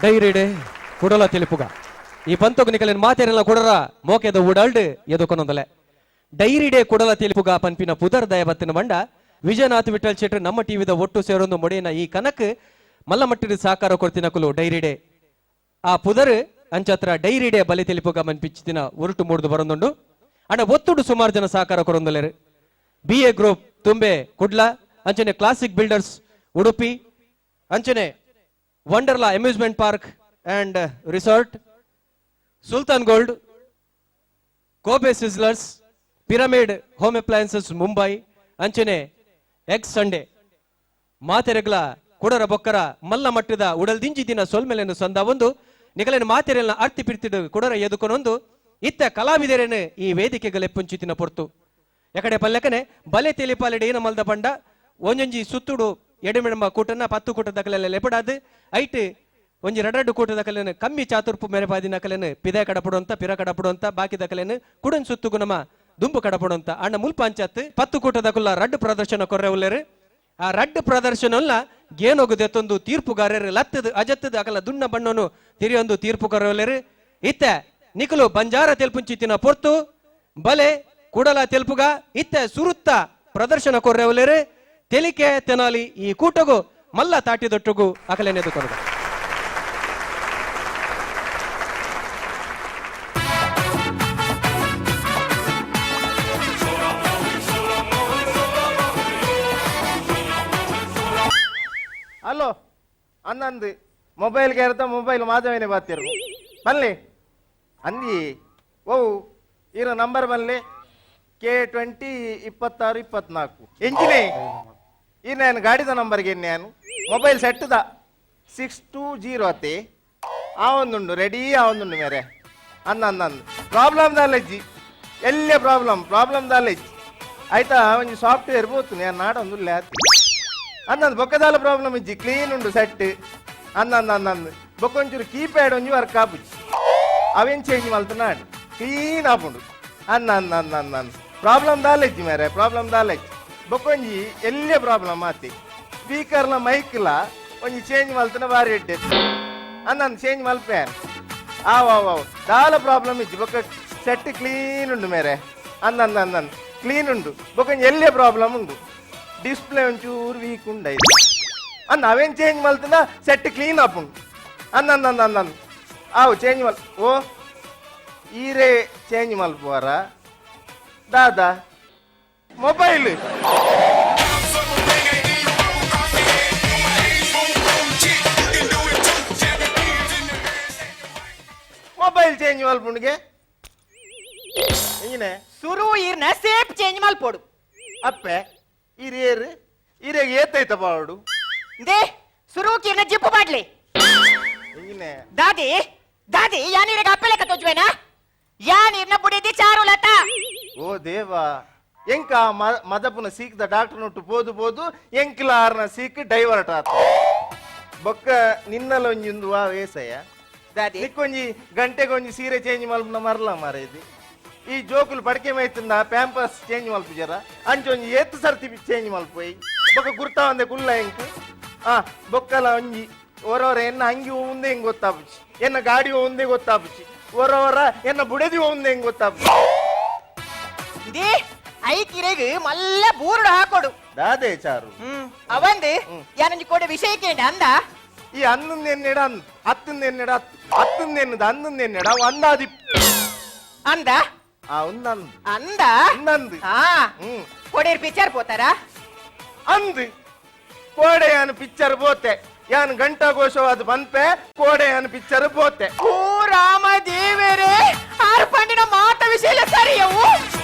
Dairy day ಕುಡಲ తెలుపుగా ఈ పంతొక నికలిన మాతేరల కుడరా మోకేద ఊడాల్డ్ ఎదుకొనొందలే dairy day ಕುಡಲ తెలుపుగా ಪನ್ಪಿನ ಪುದರ್ ದಯಬತ್ತಿನ ಮಂಡ ವಿಜಯನಾಥ್ ವಿಠಲ್ ಶೆಟ್ಟಿ ನಮ್ಮ ಟಿವಿದ ಒಟ್ಟು ಸೇರೊಂದು ಮೊಡೆನ ಈ ಕನಕ್ ಮಲ್ಲಮಟ್ಟಿದ ಸಾಕಾರ ಕೊಡ್ತಿನಕುಲು ಡೈರಿ ಡೇ ಆ ಪುದರ್ ಅಂಚತ್ರ ಡೈರಿ ಡೇ ಬಲಿ తెలుపుగా ಮನ್ಪಿಚ್ಚಿನ ಉರುಟು ಮೂಡ್ದು ಬರೊಂದುಂಡು ಅಂಡ ಒತ್ತುಡು ಸುಮಾರು ಜನ ಸಾಕಾರ ಕೊರೊಂದಲೇರು BA ಗ್ರೂಪ್ ತುಂಬೆ ಕುಡ್ಲ ಅಂಚನೆ ಕ್ಲಾಸಿಕ್ ಬಿಲ್ಡರ್ಸ್ ಉಡುಪಿ ಅಂಚನೆ Wonderla amusement park and resort Sultan Gold Kobe Sizzlers Pyramid Home Appliances Mumbai ಅಂಚನೆ ಎಕ್ಸ್ ಸಂಡೆ ಮಾತೆರೆಗ್ಲ ಕುಡರ ಬೊಕ್ಕರ ಮಲ್ಲ ಮಟ್ಟದ ಉಡಲ್ದಿಂಜಿ ದಿನ ಸೊಲ್ಮೆಲೆನು ಸಂದ ಒಂದು ನಿಗಲಿನ ಮಾತೆರೆಲ್ನ ಅರ್ತಿ ಪಿರ್ತಿಡು ಕುಡರ ಎದುಕೊನೊಂದು ಇತ್ತ ಕಲಾವಿದರೇನು ಈ ವೇದಿಕೆಗಳೆಪ್ಪುಂಚಿತಿನ ಪೊರ್ತು ಎಕಡೆ ಪಲ್ಲೆಕನೆ ಬಲೆ ತಿಳಿಪಾಲೆಡೆ ಏನ ಮಲ್ದ ಪಂಡ ಒಂಜೊಂಜಿ ಸುತ್ತುಡು ಎಡೆಮೆಡಂಬ ಕೂಟನ 10 ಕೂಟದ ಕಲೆಲ್ಲ ಲೆಪಡಾದು ಐಟ್ ಒಂಜಿ 2 ಕೂಟದ ಕಲೆನ ಕಮ್ಮಿ ಚಾತುರ್ಪು ಮೆರೆಪಾದಿನ ಕಲೆನ ಪಿದೆ ಕಡಪಡು ಅಂತ ಪಿರ ಕಡಪಡು ಅಂತ ಬಾಕಿದ ಕಲೆನ ಕುಡನ್ ಸುತ್ತುಗು ನಮ್ಮ ದುಂಬು ಕಡಪಡು ಅಂತ ಅಣ್ಣ ಮುಲ್ಪಾಂಚತ್ 10 ಕೂಟದ ಕುಲ್ಲ ರಡ್ಡು ಪ್ರದರ್ಶನ ಕೊರ್ರೆ ಉಲ್ಲೇರು ಆ ರಡ್ಡು ಪ್ರದರ್ಶನ ಗೇನೋಗುದೆತ್ತೊಂದು ತೀರ್ಪುಗಾರರು ಲತ್ತದ ಅಜತ್ತದ ಅಕಲ ದುಣ್ಣ ಬಣ್ಣನು ತಿರಿಯೊಂದು ತೀರ್ಪು ಕೊರ್ರೆ ಇತ್ತ ನಿಕಲು ಬಂಜಾರ ತೆಲ್ಪುಂಚಿತಿನ ಪೊರ್ತು ಬಲೆ ಕೂಡಲ ತೆಲ್ಪುಗ ಇತ್ತ ಸುರುತ್ತ ಪ್ರದರ್ಶನ ಕೊರ್ರೆ ಉಲ್ಲೇರು ತೆಲಿಕೆ ತೆನಾಲಿ ಈ ಕೂಟಗು ಮಲ್ಲ ತಾಟಿದೊಟ್ಟುಗು ಅಕಲೆನೆದು ಕೊರಗ ಹಲೋ ಅನ್ನಂದು ಮೊಬೈಲ್ ಕೇರ್ತಾ ಮೊಬೈಲ್ ಮಾಧವನೇ ಬಾತಿರು ಬನ್ನಿ ಅಂದಿ ಓ ಇರೋ ನಂಬರ್ ಬನ್ನಿ K20 26 24 ಎಂಜಿನೇ ಈ ನಾನು ಗಾಡಿದ ನಂಬರ್ಗೆ ನಾನು ಮೊಬೈಲ್ ಸೆಟ್ದ 620 ಅತ್ತೆ ಆ ಒಂದುಂಡು ರೆಡಿ ಆ ಒಂದುಂಡು ಮೇರೆ ಅಂದಂದು ಪ್ರಾಬ್ಲಮ್ ದಾಲೆಜ್ಜಿ ಎಲ್ಲೇ ಪ್ರಾಬ್ಲಮ್ ದಾಲೆಜ್ಜಿ ಆಯ್ತಾ ಒಂದು ಸಾಫ್ಟ್ವೇರ್ ಬೋತು ನಾನು ನಾಡೊಂದು ಅಂದಂದು ಬೊಕ್ಕದಾಲ ಪ್ರಾಬ್ಲಮ್ ಇಜ್ಜಿ ಕ್ಲೀನ್ ಉಂಡು ಸೆಟ್ ಅಂದಂದು ಬೊಕ್ಕೊಂಚೂರು ಕೀಪ್ಯಾಡ್ ಒಂಜಿ ವರ್ಕ್ ಆಪುಜಿ ಅವೇನು ಚೇಂಜ್ ಮಲ್ತು ನಾಡು ಕ್ಲೀನ್ ಆಪುಂಡು ಅಂದಂದು ಪ್ರಾಬ್ಲಮ್ ದಾಲೆಜ್ಜಿ ಮೇರೆ ಪ್ರಾಬ್ಲಮ್ ದಾಲೆಜ್ಜಿ ಬೊಕ್ಕೊಂಜಿ ಎಲ್ಲೇ ಪ್ರಾಬ್ಲಮ್ ಆತಿ ಸ್ಪೀಕರ್ಲ ಮೈಕ್ಲ ಒಂಜಿ ಚೇಂಜ್ ಮಲ್ತನ ಬಾರಿ ಎಡ್ಡೆ ಅಂದಂದು ಚೇಂಜ್ ಮಲ್ಪೇನು ಆವ್ ದಾಲ ಪ್ರಾಬ್ಲಮ್ ಇಜ್ಜಿ ಬೊಕ್ಕ ಸೆಟ್ ಕ್ಲೀನ್ ಉಂಡು ಮೇರೆ ಅಂದಂದು ಕ್ಲೀನ್ ಉಂಡು ಬೊಕ್ಕೊಂಜಿ ಎಲ್ಲೇ ಪ್ರಾಬ್ಲಮ್ ಉಂಡು ಡಿಸ್ಪ್ಲೇ ಒಂಚೂರು ವೀಕ್ ಉಂಡೈದು ಅಂದ ಅವೇನು ಚೇಂಜ್ ಮಲ್ತನ ಸೆಟ್ ಕ್ಲೀನ್ ಆಪುಂಡು ಅಂದಂದು ಆವು ಚೇಂಜ್ ಮಲ್ ಓ ಈರೇ ಚೇಂಜ್ ಮಲ್ಪುವಾರ ದಾದಾ ಮೊಬೈಲ್ ಮೊಬೈಲ್ ಚೇಂಜ್ ಮಲ್ಪುಂಡಿಗೆ ಏನೇ ಸುರು ಈರ್ನ ಸೇಪ್ ಚೇಂಜ್ ಮಲ್ಪೋಡು ಅಪ್ಪೆ ಹಿರಿಯರು ಹಿರಿಯಾಗ ಏತೈತ ಬಾಡು ದೇ ಸುರು ಕೀರ್ನ ಜಿಪ್ಪು ಮಾಡ್ಲಿ ಏನೇ ದಾದಿ ದಾದಿ ಯಾನೀರಿಗೆ ಅಪ್ಪಲೆಕ್ಕ ತೋಜ್ವೇನಾ ಯಾನೀರ್ನ ಬುಡಿದಿ ಚಾರು ಲತ ಓ ದೇವಾ ಎಂಕ ಮದಪುನ ಸೀಕ್ದ ಡಾಕ್ಟರ್ ನೊಟ್ಟು ಪೋದು ಎಂಕಿಲ ಆರ್ನ ಸೀಕ್ ಡೈವರ್ಟ್ ಆತ ಬೊಕ್ಕ ನಿನ್ನಲ ಒಂಜಿ ವೇಸಯ್ಯ ದಾದಿ ನಿಕ್ಕೊಂಜಿ ಗಂಟೆಗೊಂಜಿ ಸೀರೆ ಚೇಂಜ್ ಮಲ್ಪನ ಮರ್ಲ ಮಾರೇದಿ ಈ ಜೋಕುಲು ಪಡಕೆ ಮೈತಿಂದ ಪ್ಯಾಂಪರ್ಸ್ ಚೇಂಜ್ ಮಲ್ಪುಜರ ಅಂಚೊಂಜಿ ಎತ್ತು ಸರ್ತಿ ಚೇಂಜ್ ಮಲ್ಪೋಯ್ ಬೊಕ್ಕ ಗುರ್ತಾ ಒಂದೆ ಕುಲ್ಲ ಎಂಕ್ ಬೊಕ್ಕಲ ಒಂಜಿ ಒರವರ ಎನ್ನ ಅಂಗಿ ಒಂದೇ ಹೆಂಗ್ ಗೊತ್ತಾಪುಚಿ ಎನ್ನ ಗಾಡಿ ಒಂದೇ ಗೊತ್ತಾಪುಚಿ ಒರವರ ಎನ್ನ ಬುಡದಿ ಒಂದೇ ಹೆಂಗ್ ಗೊತ್ತಾಪುಚಿ ದೇ ಐಕಿರೆಗ್ ಮಲ್ಲ ಬೂರುಡು ಹಾಕೊಡು ದಾದೆ ಚಾರು ಅವಂದು ಯಾನೊಂಜಿ ಕೋಡೆ ವಿಷಯ ಕೇಂಡ ಅಂದ ಈ ಹನ್ನೊಂದು ಎನ್ನೆಡ ಹತ್ತೊಂದು ಎನ್ನೆಡ ಹತ್ತೊಂದು ಎನ್ನದ ಹನ್ನೊಂದು ಎನ್ನೆಡ ಒಂದಾದಿ ಅಂದ ಒಂದಂದು ಅಂದ ಒಂದಂದು ಕೋಡೇರ್ ಪಿಕ್ಚರ್ ಪೋತಾರ ಅಂದು ಕೋಡೆ ಯಾನು ಪಿಕ್ಚರ್ ಬೋತೆ ಯಾನು ಗಂಟಾ ಘೋಷವಾದ ಬಂಪೆ ಕೋಡೆ ಯಾನು ಪಿಕ್ಚರ್ ಬೋತೆ ಓ ರಾಮ ದೇವರೇ ಆರು ಪಂಡಿನ ಮಾತ ವಿಷಯ ಸರಿಯವು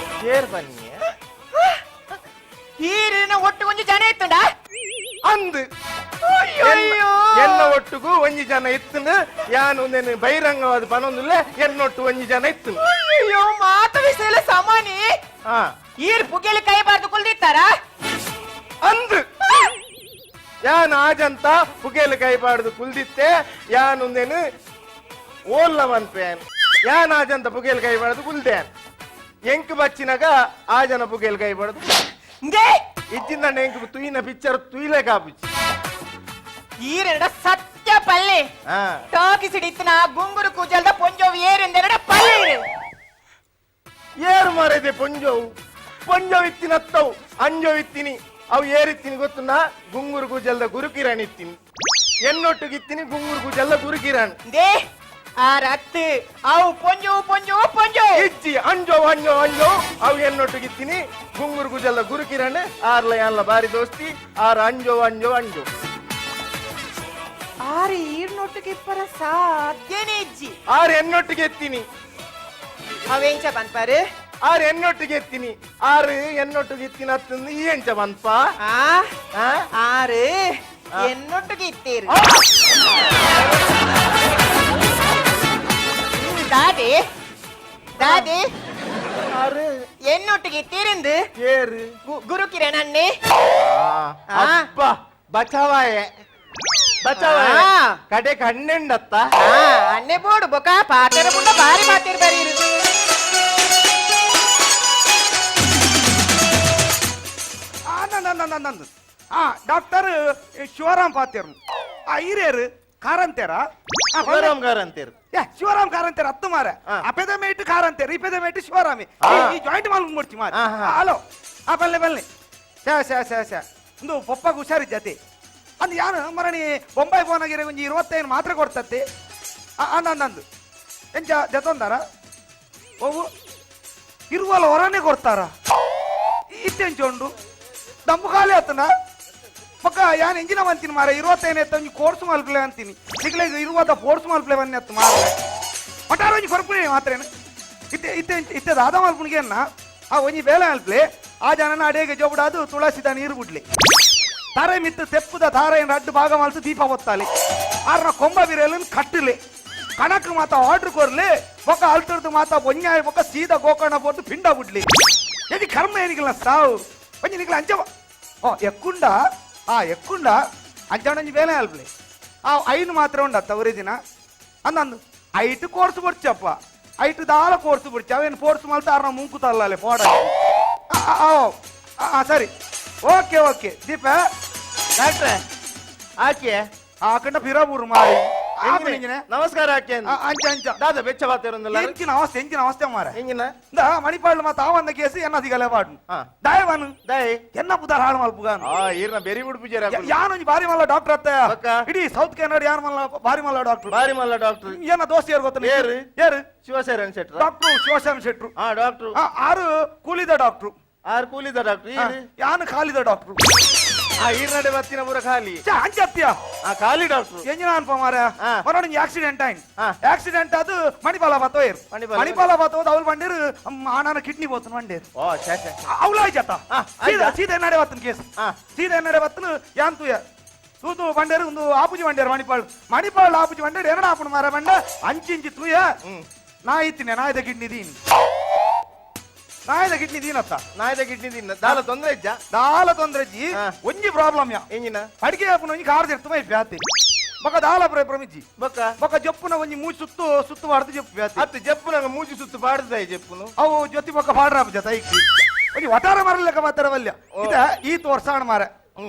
ಏರ್ ಬನ್ನಿ ಹೀರಿನ ಒಟ್ಟು ಒಂಜಿ ಜನ ಇತ್ತುಂಡ ಅಂದು ಎನ್ನ ಒಟ್ಟುಗೂ ಒಂಜಿ ಜನ ಇತ್ತು ಯಾನು ಬಹಿರಂಗವಾದ ಪನೊಂದುಲ್ಲ ಎನ್ನೊಟ್ಟು ಒಂಜಿ ಜನ ಇತ್ತು ಅಯ್ಯೋ ಮಾತ ವಿಷಯ ಸಮಾನಿ ಈರ್ ಪುಗೆಲಿ ಕೈ ಬಾರ್ದು ಕುಲ್ದಿತ್ತಾರ ಅಂದು ಯಾನು ಆಜಂತ ಪುಗೆಲು ಕೈಪಾಡ್ದು ಕುಲ್ದಿತ್ತೆ ಯಾನು ಓಲ್ಲ ಮನ್ಪೇನ್ ಯಾನ್ ಆಜಂತ ಪುಗೆಲು ಕೈಪಾಡ್ದು ಕುಲ್ದೇನ್ ಎಂಕ್ ಬಚ್ಚಿನಾಗ ಆಜನ ಪುಗೆಲು ಕೈಪಾಡ್ದು ಇಜ್ಜಿಂದ ಎಂಕ್ ತುಯಿನ ಪಿಕ್ಚರ್ ತುಯಿಲೆ ಕಾಪುಚಿ ಈರೆಡ ಸತ್ಯ ಪಲ್ಲೆ ಹಾ ಟಾಕಿಸಿಡಿತ್ತಿನ ಗುಂಗುರು ಕೂಜಲ್ದ ಪೊಂಜೋವು ಏರೆಂದೆರಡ ಪಲ್ಲೆ ಇರು ಏರು ಮಾರೈದೆ ಪೊಂಜೋವು ಪೊಂಜೋವ್ ಇತ್ತಿನ ಅತ್ತವು ಅಂಜೋವ್ ಇತ್ತೀನಿ ಅವು ಏರಿತ್ತೀನಿ ಗೊತ್ತುನಾ ಗುಂಗುರು ಗುಜಲ್ದ ಗುರುಕಿರಣ್ ಇತ್ತೀನಿ ಎನ್ನೊಟ್ಟಿಗಿತ್ತೀನಿ ಗುಂಗುರು ಗುಜಲ್ದ ಗುರುಕಿರಣ್ ದೇ ಆ ರತ್ತು ಅವು ಪೊಂಜೋವು ಪೊಂಜೋವು ಪೊಂಜೋವು ಇಜ್ಜಿ ಅಂಜೋವ್ ಅಂಜೋವ್ ಅಂಜೋವ್ ಅವು ಎನ್ನೊಟ್ಟಿಗಿತ್ತೀನಿ ಗುಂಗುರು ಗುಜಲ್ದ ಗುರುಕಿರಣ್ ಆರ್ಲ ಯಾನ್ಲ ಬಾರಿ ದೋಸ್ತಿ ಆರ್ ಅಂಜೋವ್ ಅಂಜೋವ್ ಅಂಜೋವ್ ಆರು ಈರ್ನೊಟ್ಟಿಗೆ ಇಪ್ಪರ ಸಾಧ್ಯನೇ ಇಜ್ಜಿ ಆರ್ ಎನ್ನೊಟ್ಟಿಗೆ ಎತ್ತೀನಿ ಅವೆಂಚ ಬಂದ್ಪಾರು ಆರ್ ಎನ್ನೊಟ್ಟಿಗೆ ಎತ್ತೀನಿ ಆರು ಎನ್ನೊಟ್ಟಿಗೆ ಎತ್ತಿನ ಹತ್ತಂದು ಈ ಎಂಚ ಬಂತ ಆರು ಎನ್ನೊಟ್ಟಿಗೆ ಇತ್ತೀರು ದಾದಿ ದಾದಿ ಆರು ಎನ್ನೊಟ್ಟಿಗೆ ಇತ್ತೀರಿಂದು ಏರು ಗುರು ಕಿರಣ್ ಅಣ್ಣೆ ಅಪ್ಪ ಬಚಾವಾಯೆ ಬಚಾವಾಯೆ ಆ. ಕಡೆ ಕಣ್ಣೆಂಡತ್ತ ಅಣ್ಣೆ ಬೋಡು ಬೊಕ ಪಾತೆರ ಮುಂದ ಬಾರಿ ಮಾತಿರ್ ಬರೀರು ನಂದು ಡಾಕ್ಟರ್ ಶಿವರಾಮ್ ಪಾತ್ಯರು ಹಿರಿಯರು ಕಾರಂತೇರ ಶಿವರಾಮ್ ಗಾರ್ ಅಂತೀರು ಶಿವರಾಮ್ ಕಾರಂತೇರ ಹತ್ತು ಮಾರ ಆ. ಅಪೆದಮೇಟ್ ಕಾರಂತೇರು ಇಪೆದಮೇಟ್ ಶಿವರಾಮಿ ಆ. ಈ ಜಾಯಿಂಟ್ ಮಾಲ್ ಮುಡ್ಚಿ ಮಾರ ಆ, ಹಾ. ಹಲೋ ಬಲ್ಲೆ ಬಲ್ಲೆ ಶ ಒಂದು ಪಪ್ಪಗೆ ಹುಷಾರಿದ್ದತೆ ಅಂದ್ ಯಾನು ಮರಣಿ ಬೊಂಬೈ ಫೋನಾಗಿರೋ ಒಂಜಿ 25 ಮಾತ್ರೆ ಕೊಡ್ತತ್ತೆ ನಂದು ಎಂಚ ಜತೊಂದಾರ ಓವು ಇರುವಲ್ಲ ಹೊರನೇ ಕೊಡ್ತಾರ ಇತ್ತೆಂಚೊಂಡು ದಮ್ಮು ಖಾಲಿ ಆತನ ಪಕ್ಕ ಯಾನ್ ಎಂಜಿನ ಅಂತೀನಿ ಮಾರ 25 ಎತ್ತ ಒಂಜಿ ಕೋರ್ಸ್ ಮಲ್ಪ್ಲೆ ಅಂತೀನಿ ನಿಗ್ಲೆ ಇರುವಾದ ಫೋರ್ಸ್ ಮಲ್ಪ್ಲೆ ಬನ್ನಿ ಅತ್ತ ಮಾರ ಒಟ್ಟಾರ ಒಂಜಿ ಕೊರ್ಪುಣಿ ಮಾತ್ರೇನು ಇತ್ತೆ ದಾದ ಮಲ್ಪುಣಿಗೆ ಅನ್ನ ಆ ಒಂಜಿ ಬೇಲೆ ಮಲ್ಪ್ಲೆ ಆ ಜನನ ಅಡಿಗೆ ಜೋಬುಡಾದು ತುಳಸಿದ ನೀರು ಬಿಡ್ಲಿ ತಾರೆ ಮಿತ್ತು ತೆಪ್ಪುದ ಧಾರೆಯನ್ನು ಅಡ್ಡು ಭಾಗ ಮಲ್ತು ದೀಪ ಒತ್ತಾಲಿ ಆರ್ನ ಕೊಂಬ ಬಿರಲನ್ನು ಕಟ್ಟಲಿ ಕಣಕ್ ಮಾತ ಆರ್ಡರ್ ಕೊರ್ಲಿ ಬೊಕ್ಕ ಅಲ್ತರ್ದು ಮಾತ ಬೊಂಜಾಯ ಬೊಕ್ಕ ಸೀದಾ ಗೋಕರ್ಣ ಪೋರ್ದು ಪಿಂಡ ಬಿಡ್ಲಿ ಎದಿ ಕರ್ಮ ಏನಿಗಿಲ್ಲ ಸಾವು ಒಂಜಿ ನಿಗ್ಲ ಅಂಜವ ಓ ಎಕ್ಕುಂಡ ಎಕ್ಕುಂಡ ಅಂಜಾಣಂಜಿ ಬೇಲೆ ಅಲ್ಪ್ಲಿ ಆ ಐನು ಮಾತ್ರ ಉಂಡತ್ತ ಒರೇ ದಿನ ಅಂದಂದು ಐಟು ಕೋರ್ಸ್ ಬಿಡ್ಚಪ್ಪ ಐಟು ದಾಲ ಕೋರ್ಸ್ ಬಿಡ್ಚ ಅವೇನು ಫೋರ್ಸ್ ಮಲ್ತ ಆರ್ನ ಮುಂಕುತಲ್ಲೇ ಫೋಡ ಸರಿ ಓಕೆ ದೀಪ ಡಾಕ್ಟ್ರೆ ಆಕೆ ಆಕಂಡ ಪಿರಬೂರು ಮಾರಿ ಆಕನಿಂಜಿನ ನಮಸ್ಕಾರ ಆಕೆ ಅಂಚ ದಾದ ಬೆಚ್ಚ ಬಾತಿರೊಂದಲ್ಲ ಎಂಚಿನ ಅವಸ್ಥೆ ಮಾರ ಎಂಜಿನ ಮಣಿಪಾಲ್ ಮತ್ತ ಆವಂದ ಕೇಸಿ ಎನ್ನ ದಿಗಲೆ ಪಾಡು ಹಾ. ದಾಯವಾನು ದಯ್ ಎನ್ನ ಪುದಾರ ಹಾಳು ಮಲ್ಪುಗಾನು ಈರ್ನ ಬೆರಿ ಬಿಡು ಪೂಜಾರಿ ಯಾನೊಂಜಿ ಬಾರಿ ಮಲ್ಲ ಡಾಕ್ಟರ್ ಅತ್ತ ಪಕ್ಕ. ಇಡೀ ಸೌತ್ ಕೆನಡ ಯಾರು ಮಲ್ಲ ಬಾರಿ ಮಲ್ಲ ಡಾಕ್ಟರ್ ಬಾರಿ ಮಲ್ಲ ಡಾಕ್ಟರ್ ಏನ ದೋಸ್ತಿ ಯಾರು ಗೊತ್ತ ಏರು? ಏರು ಶಿವಸೇರನ್ ಶೆಟ್ರ ಡಾಕ್ಟ್ರು ಶಿವಶಾನ್ ಶೆಟ್ರು ಡಾಕ್ಟ್ರು ಆರು ಕೂಲಿದ ಡಾಕ್ಟ್ರು ಆರ್ ಕೂಲಿದ ಡಾಕ್ಟ್ರು ಯಾನು ಖಾಲಿದ ಡಾಕ್ಟ್ರು ಈರ್ನಡೆ ಬತ್ತಿನ ಪೂರ ಖಾಲಿ ಅಂಚತ್ಯ ಖಾಲಿ ಡಾಕ್ಟ್ರು ಎಂಜಿನ ಅನ್ಪ ಮಾರ ಹಾ. ಮರೊಂದು ಆಕ್ಸಿಡೆಂಟ್ ಆಯ್ತು ಹಾ. ಆಕ್ಸಿಡೆಂಟ್ ಅದು ಮಣಿಪಾಲ ಬತ್ತೋಯರ್ ಮಣಿಪಾಲ ಬತ್ತೋದು ಅವ್ರು ಬಂದಿರು ಆನನ ಕಿಡ್ನಿ ಬೋತನ್ ಬಂದಿರು ಓ ಶೇ ಶೇ ಅವ್ಲ ಆಯ್ತಾ ಹಾ, ಆಯ್ತಾ? ಸೀದಾ ನಡೆ ಬತ್ತನ್ ಕೇಸ್ ಹಾ. ಸೀದಾ ನಡೆ ಬತ್ತನು ಯಾಂತುಯ ತೂತು ಬಂಡೇರು ಒಂದು ಆಪುಜಿ ಬಂಡೇರು ಮಣಿಪಾಲ್ ಆಪುಜಿ ಬಂಡೇರು ಎರಡು ಆಪುಣ ಮಾರ ಬಂಡ ಅಂಚಿಂಚಿ ತೂಯ ನಾ ಇತ್ತೀನಿ ನಾಯ್ದ ಕಿಡ್ನಿ ದೀನ್ ನಾಯ್ದ ಕಿಡ್ನಿ ದೀನತ್ತ ನಾಯ್ದ ಕಿಡ್ನಿ ದಿನ ದಾಲ ತೊಂದ್ರೆ ಇಜ್ಜ ದಾಲ ತೊಂದ್ರೆ ಜಿ ಹಾ. ಒಂಜಿ ಪ್ರಾಬ್ಲಮ್ ಯಾ ಎಂಜಿನ ಅಡಿಗೆ ಆಪುನ ಒಂಜಿ ಕಾರ್ ಜೆರ್ತು ಮೈ ಪ್ಯಾತಿ ಬೊಕ ದಾಲ ಪ್ರಮಿಜ್ಜಿ ಬೊಕ್ಕ ಬೊಕ ಜಪ್ಪುನ ಒಂಜಿ ಮೂಜಿ ಸುತ್ತು ಬಾರ್ದು ಜಪ್ಪು ಪ್ಯಾತಿ ಹತ್ತು ಜಪ್ಪು ನಂಗೆ ಮೂಜಿ ಸುತ್ತು ಬಾಡ್ದಾಯಿ ಜಪ್ಪುನು ಅವು ಜೊತೆ ಬೊಕ್ಕ ಪಾಡ್ರಾಪ ಜೊತೆ ಐಕಿ ಒಂಜಿ ವಟಾರ ಮರಲೆಕ್ಕ ಮಾತಾಡವಲ್ಯ ಇದ ಈ ತೋರ್ಸಾಣ ಮಾರ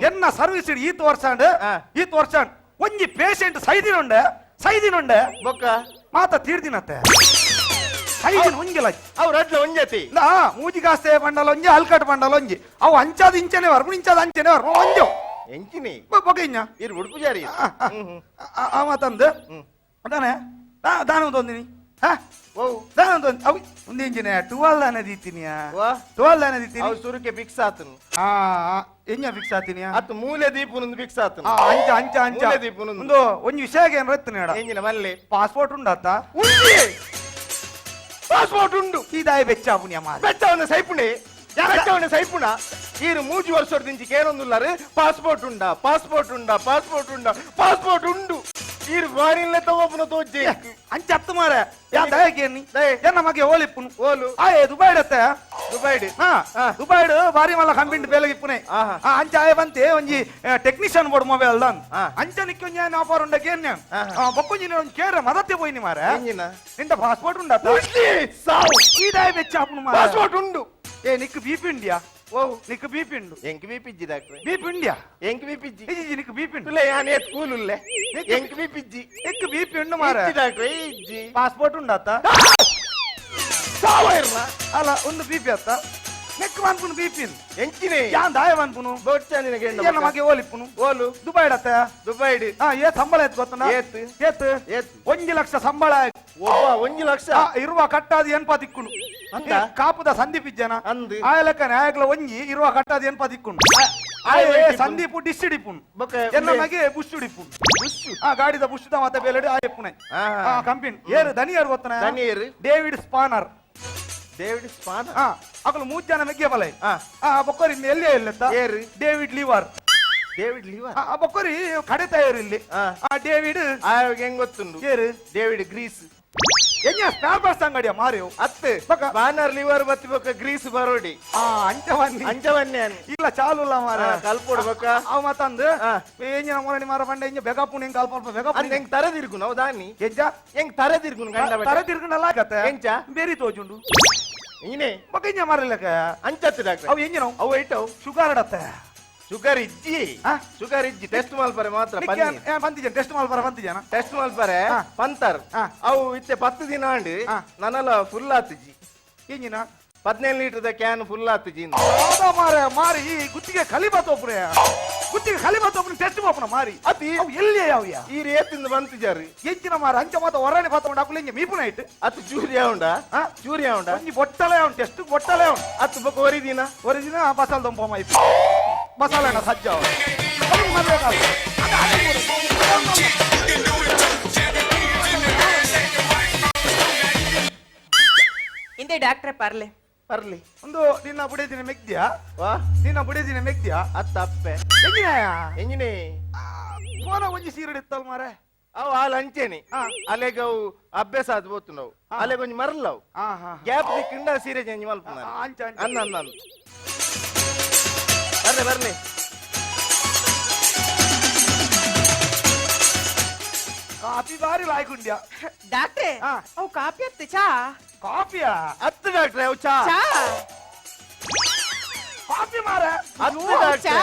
ಎನ್ನ ಸರ್ವಿಸ್ ಇಡ್ ಈ ತೋರ್ಸಾಂಡ್ ಹಾ. ಈ ತೋರ್ಸಾಂಡ್ ಒಂಜಿ ಪೇಷಂಟ್ ಸೈದಿನುಂಡೆ ಬೊಕ್ಕ ಮಾತ ತೀರ್ದಿನತ್ತೆ ಸೈದಿನ ಒಂಜಿಲ ಅವ್ರ ಅಡ್ಲ ಒಂಜತಿ ಮೂಜಿಗಾಸ್ತೆ ಬಂಡಲ ಒಂಜಿ ಹಲ್ಕಟ್ ಬಂಡಲ ಒಂಜಿ ಅವು ಅಂಚಾದ ಇಂಚನೆ ವರ್ಮ ಇಂಚಾದ ಅಂಚನೆ ವರ್ಮ ಒಂಜು ಎಂಚಿನಿ ಬೊಕ ಇನ್ನ ಇರ್ ಉಡು ಪೂಜಾರಿ ಆ ಮಾತಂದು ಅದಾನೆ ದಾನದೊಂದಿನಿ ಹಾ ಓ ದಾನದೊಂದು ಅವು ಒಂದು ಇಂಚಿನ 12 ದಾನ ದೀತಿನಿಯಾ ವಾ 12 ದಾನ ದೀತಿನಿ ಅವ್ ಸುರುಕೆ ಫಿಕ್ಸ್ ಆತನು ಎಂಜ ಫಿಕ್ಸ್ ಆತಿನಿಯಾ ಅತ್ತು ಮೂಲೆ ದೀಪುನೊಂದು ಫಿಕ್ಸ್ ಆತನು ಅಂಚ ಮೂಲೆ ದೀಪುನೊಂದು ಒಂದು ಒಂಜಿ ವಿಷಯಕ್ಕೆ ಏನ್ ರತ್ತು ನೀಡ ಎಂಜಿನ ಮಲ್ಲೆ ಪಾಸ್ಪೋರ್ಟ್ ಉಂಡತ್ತ ಉಂಡಿ ಪಾಸ್ಪೋರ್ಟ್ ಉಂಡು ಇದಾಯ ಬೆಚ್ಚಾಪುನಿಯ ಮಾರ ಬೆಚ್ಚವನ್ನ ಸೈಪುಣೆ ಬೆಚ್ಚವನ್ನ ಸೈಪುಣ ಈರು 3 ವರ್ಷದಿಂಚಿ ಕೇರೊಂದುಲ್ಲಾರು ಪಾಸ್ಪೋರ್ಟ್ ಉಂಡು ಈರು ಬಾರಿಲ್ಲೇ ತಗೋಪುನ ತೋಜ್ಜೆ ಅಂಚ ಹತ್ತು ಮಾರ ಯಾ ದಯಕೇನಿ ದಯ. ಎನ್ನ ಮಗೆ ಓಲಿಪ್ಪುನು ಓಲು ಆಯೆ ದುಬೈಡತ್ತೆ ದುಬೈಡ್ ದುಬೈಡ್ ಬಾರಿ ಮಲ್ಲ ಕಂಪಿಂಡ್ ಬೇಲಗಿಪ್ಪುನೆ ಆಹಾ. ಅಂಚ ಆಯೆ ಬಂತೆ ಒಂಜಿ ಟೆಕ್ನಿಷಿಯನ್ ಬೋರ್ಡ್ ಮೊಬೈಲ್ ದಾನ್ ಆ. ಅಂಚ ನಿಕ್ಕಿ ಒಂಜಿ ಆಫರ್ ಉಂಡ ಕೇರ್ನ ಬೊಕ್ಕೊಂಜಿ ಒಂಜಿ ಕೇರ ಮದತ್ತೆ ಪೋಯಿನಿ ಮಾರ ಎಂಜಿನ ನಿಂದ ಪಾಸ್ಪೋರ್ಟ್ ಉಂಡತ್ತ ಸಾವು ಇದಾಯ ಬೆಚ್ಚಾಪುನು ಮಾರ ಪಾಸ್ಪೋರ್ಟ್ ಉಂಡು ಏ ನಿಕ್ಕು ಬಿಪಿ ಇಂಡಿಯಾ ಓ నీకు బీపీ ఉండు ಎಂಕ್ ಬಿ ಪಿಜ್ಜಿ ಡಾಕ್ಟ್ರೆ బీపీ ఉండియా ಎಂಕ್ ಬಿ ಪಿಜ್ಜಿ ఇజ్జి నీకు బీపీ ఉండు ತುಲೆ ಯಾನ್ ಏತ್ ಕೂಲುಲ್ಲೆ ಎಂಕ್ ಬಿ ಪಿಜ್ಜಿ నీకు బీపీ ఉండు మారా ಇಜ್ಜಿ ಡಾಕ್ಟ್ರೆ ಇಜ್ಜಿ పాస్పోర్ట్ ఉండత్త ಸಾವರ್ನ అలా ఉంది బీపీ అత్త నెక్కు అనుకును బీపీ ಎಂಚಿನೆ యాన్ దాయం అనుకును ಬೋಡ್ಚ ನಿನಗೆ ಏನ ಮಾಗೆ ಓಲಿಪ್ಪುನು ಓಲು ದುಬೈ ಡತ್ತ ದುಬೈಡ್ ಏ ಸಂಬಳ ಎತ್ ಗೊತ್ತನ ಏತ್ ಏತ್ ಏತ್ 1 ಲಕ್ಷ ಸಂಬಳ ಒಬ್ಬ 1 ಲಕ್ಷ ಇರುವ ಕಟ್ಟಾದ ಏನ್ಪ ದಿಕ್ಕುನು ಅಂತ ಕಾಪುದ ಸಂದೀಪ್ ಇಜ್ಜನ ಅಂದು ಆ ಲೆಕ್ಕ ನಾಯಕಲ ಒಂಜಿ ಇರುವ ಕಟ್ಟಾದ ಏನ್ಪ ದಿಕ್ಕುನು ಸಂದೀಪ್ ಡಿಸ್ ಹಿಡಿಪುನು ಬೊಕ ಎನ್ನ ಮಗೆ ಬುಷ್ ಹಿಡಿಪುನು ಬುಷ್ ಗಾಡಿದ ಬುಷ್ದ ಮತ್ತೆ ಬೇಲೆಡಿ ಆಯಪ್ಪುನೆ ಕಂಪನಿ ಏರು ದನಿಯರು ಗೊತ್ತನ ದನಿಯರು ಡೇವಿಡ್ ಸ್ಪಾನರ್ ಡೇವಿಡ್ ಸ್ಪಾನ್ ಅಕಲು 3 ಜನ ಮೆಗ್ಗೆ ಬಲೈ ಬೊಕ್ಕರಿ ಎಲ್ಲಿ ಎಲ್ಲೆತ್ತ ಏರು ಡೇವಿಡ್ ಲಿವರ್ ಡೇವಿಡ್ ಲಿವರ್ ಬೊಕ್ಕರಿ ಕಡೆ ತಯಾರು ಇಲ್ಲಿ ಡೇವಿಡ್ ಹೆಂಗ್ ಗೊತ್ತುಂಡು ಏರು ಡೇವಿಡ್ ಗ್ರೀಸ್ ಎಂಜ ಸ್ಪೇರ್ ಪಾರ್ಟ್ಸ್ ಅಂಗಡಿಯ ಮಾರಿಯು ಅತ್ತೆ ಬಾನರ್ ಲಿವರ್ ಬತ್ತಿ ಬೊಕ ಗ್ರೀಸ್ ಬರೋಡಿ ಅಂಚವನ್ನಿ ಅಂಚವನ್ಯಾನ್ ಇಲ್ಲ ಚಾಲುಲ್ಲ ಮಾರ ಕಲ್ಪೋಡು ಬೊಕ ಅವ ಮತ್ತಂದು ಎಂಜಿನ ಮೊರನಿ ಮಾರ ಬಂಡೆ ಎಂಜ ಬೆಗಪುಣಿ ಹೆಂಗ್ ಕಲ್ಪ ಅಂದ್ ಬೆಗಪುಣಿ ಹೆಂಗ್ ತರದಿರ್ಗುನು ಹೌದಾನಿ ಎಂಜ ಹೆಂಗ್ ತರದಿರ್ಗುನು ಗಂಡ ತರ ತಿರ್ಕೊಂಡಲ್ಲ ಆಗತ್ತೆ ಎಂಚ ಬೇರಿ ತೋಜುಂಡು ನೀನೆ ಬೊಕ್ಕ ಎಂಜ ಮಾರಲ್ಲಕ ಅಂಚತ್ತು ಡಾಕ್ಟರ್ ಅವು ಎಂಜಿನ ಅವು ಐಟವು ಶುಗರ್ ಅಡತ್ತೆ ಶುಗರ್ ಇಜ್ಜಿ ಶುಗರ್ ಇಜ್ಜಿ ಟೆಸ್ಟ್ ಮಲ್ಪರೆ ಮಾತ್ರ ಬಂದಿಜನ್ ಟೆಸ್ಟ್ ಮಾಲ್ ಬರ ಬಂದಿಜನ ಟೆಸ್ಟ್ ಮಲ್ಪರೆ ಪಂತರ್ ಅವು ಇತ್ತೆ 10 ದಿನ ಅಂಡು ನನ್ನಲ ಫುಲ್ ಆತುಜಿ ಎಂಜಿನ 17 ಲೀಟರ್ ಕ್ಯಾನ್ ಫುಲ್ ಆತುಜಿ ಮಾರ ಮಾರಿ ಈ ಗುತ್ತಿಗೆ ಕಲಿಬತ್ತೊಬ್ರೆ ಗುತ್ತಿಗೆ ಕಲಿಬತ್ತೊಬ್ರು ಟೆಸ್ಟ್ ಮಾಡೋಣ ಮಾರಿ ಅತಿ ಅವು ಎಲ್ಲಿ ಯಾವ್ಯ ಈ ರೇತಿಂದ ಬಂತು ಜಾರಿ ಎಂಚಿನ ಮಾರ ಅಂಚ ಮಾತ ಹೊರನೆ ಪಾತ್ರ ಹಾಕಲು ಎಂಜ ಮೀಪುನ ಇಟ್ಟು ಅತ್ತು ಚೂರಿಯಾ ಉಂಡಾ ಚೂರಿಯಾ ಉಂಡಾ ಒಂಜಿ ಬೊಟ್ಟಲೆ ಉಂಟು ಟೆಸ್ಟ್ ಬೊಟ್ಟಲೆ ಉಂಟು ಅತ್ತು ಬೊಕ ಒರಿದಿನ ಒರಿಜಿನ ಮಸಾಲ ದಂಪ ಮೈಪು ಮಸಾಲೆನ ಸಜ್ಜ ಹಿಂದೆ ಡಾಕ್ಟ್ರೆ ಪರ್ಲೆ ಬರ್ಲಿ ಒಂದು ನಿನ್ನ ಬುಡೆ ದಿನ ಮೆಗ್ದ್ಯಾ ವಾ ನಿನ್ನ ಬುಡೆ ದಿನ ಮೆಗ್ದ್ಯಾ ಅತ್ತ ಅಪ್ಪೆ ಎಂಜಿನಾಯ ಎಂಜಿನೆ ಫೋನ ಒಂಜಿ ಸೀರಡಿತ್ತಲ್ ಮಾರೆ ಅವು ಹಾಲು ಅಂಚೆನಿ ಅಲೆಗ ಅವು ಅಭ್ಯಾಸ ಆದ್ ಬೋತು ನಾವು ಅಲೆಗ ಒಂಜಿ ಮರಲ್ಲವು ಗ್ಯಾಪ್ ದಿಕ್ಕಿಂಡ ಸೀರೆ ಚೇಂಜ್ ಮಲ್ಪನ ಅಂಚ ಅನ್ನ ಅನ್ನ ಬರ್ಲಿ ಬರ್ಲಿ ಕಾಫಿ ಬಾರಿ ಲಾಯ್ಕುಂಡ್ಯಾ ಡಾಕ್ಟ್ರೆ ಅವು ಕಾಪಿ ಅತ್ತೆ ಚಾ ಕಾಫಿಯಾ ಹತ್ತು ಡಾಕ್ಟ್ರೆ ಅವು ಚಾ ಚಾ ಕಾಫಿ ಮಾರ ಹತ್ತು ಡಾಕ್ಟ್ರೆ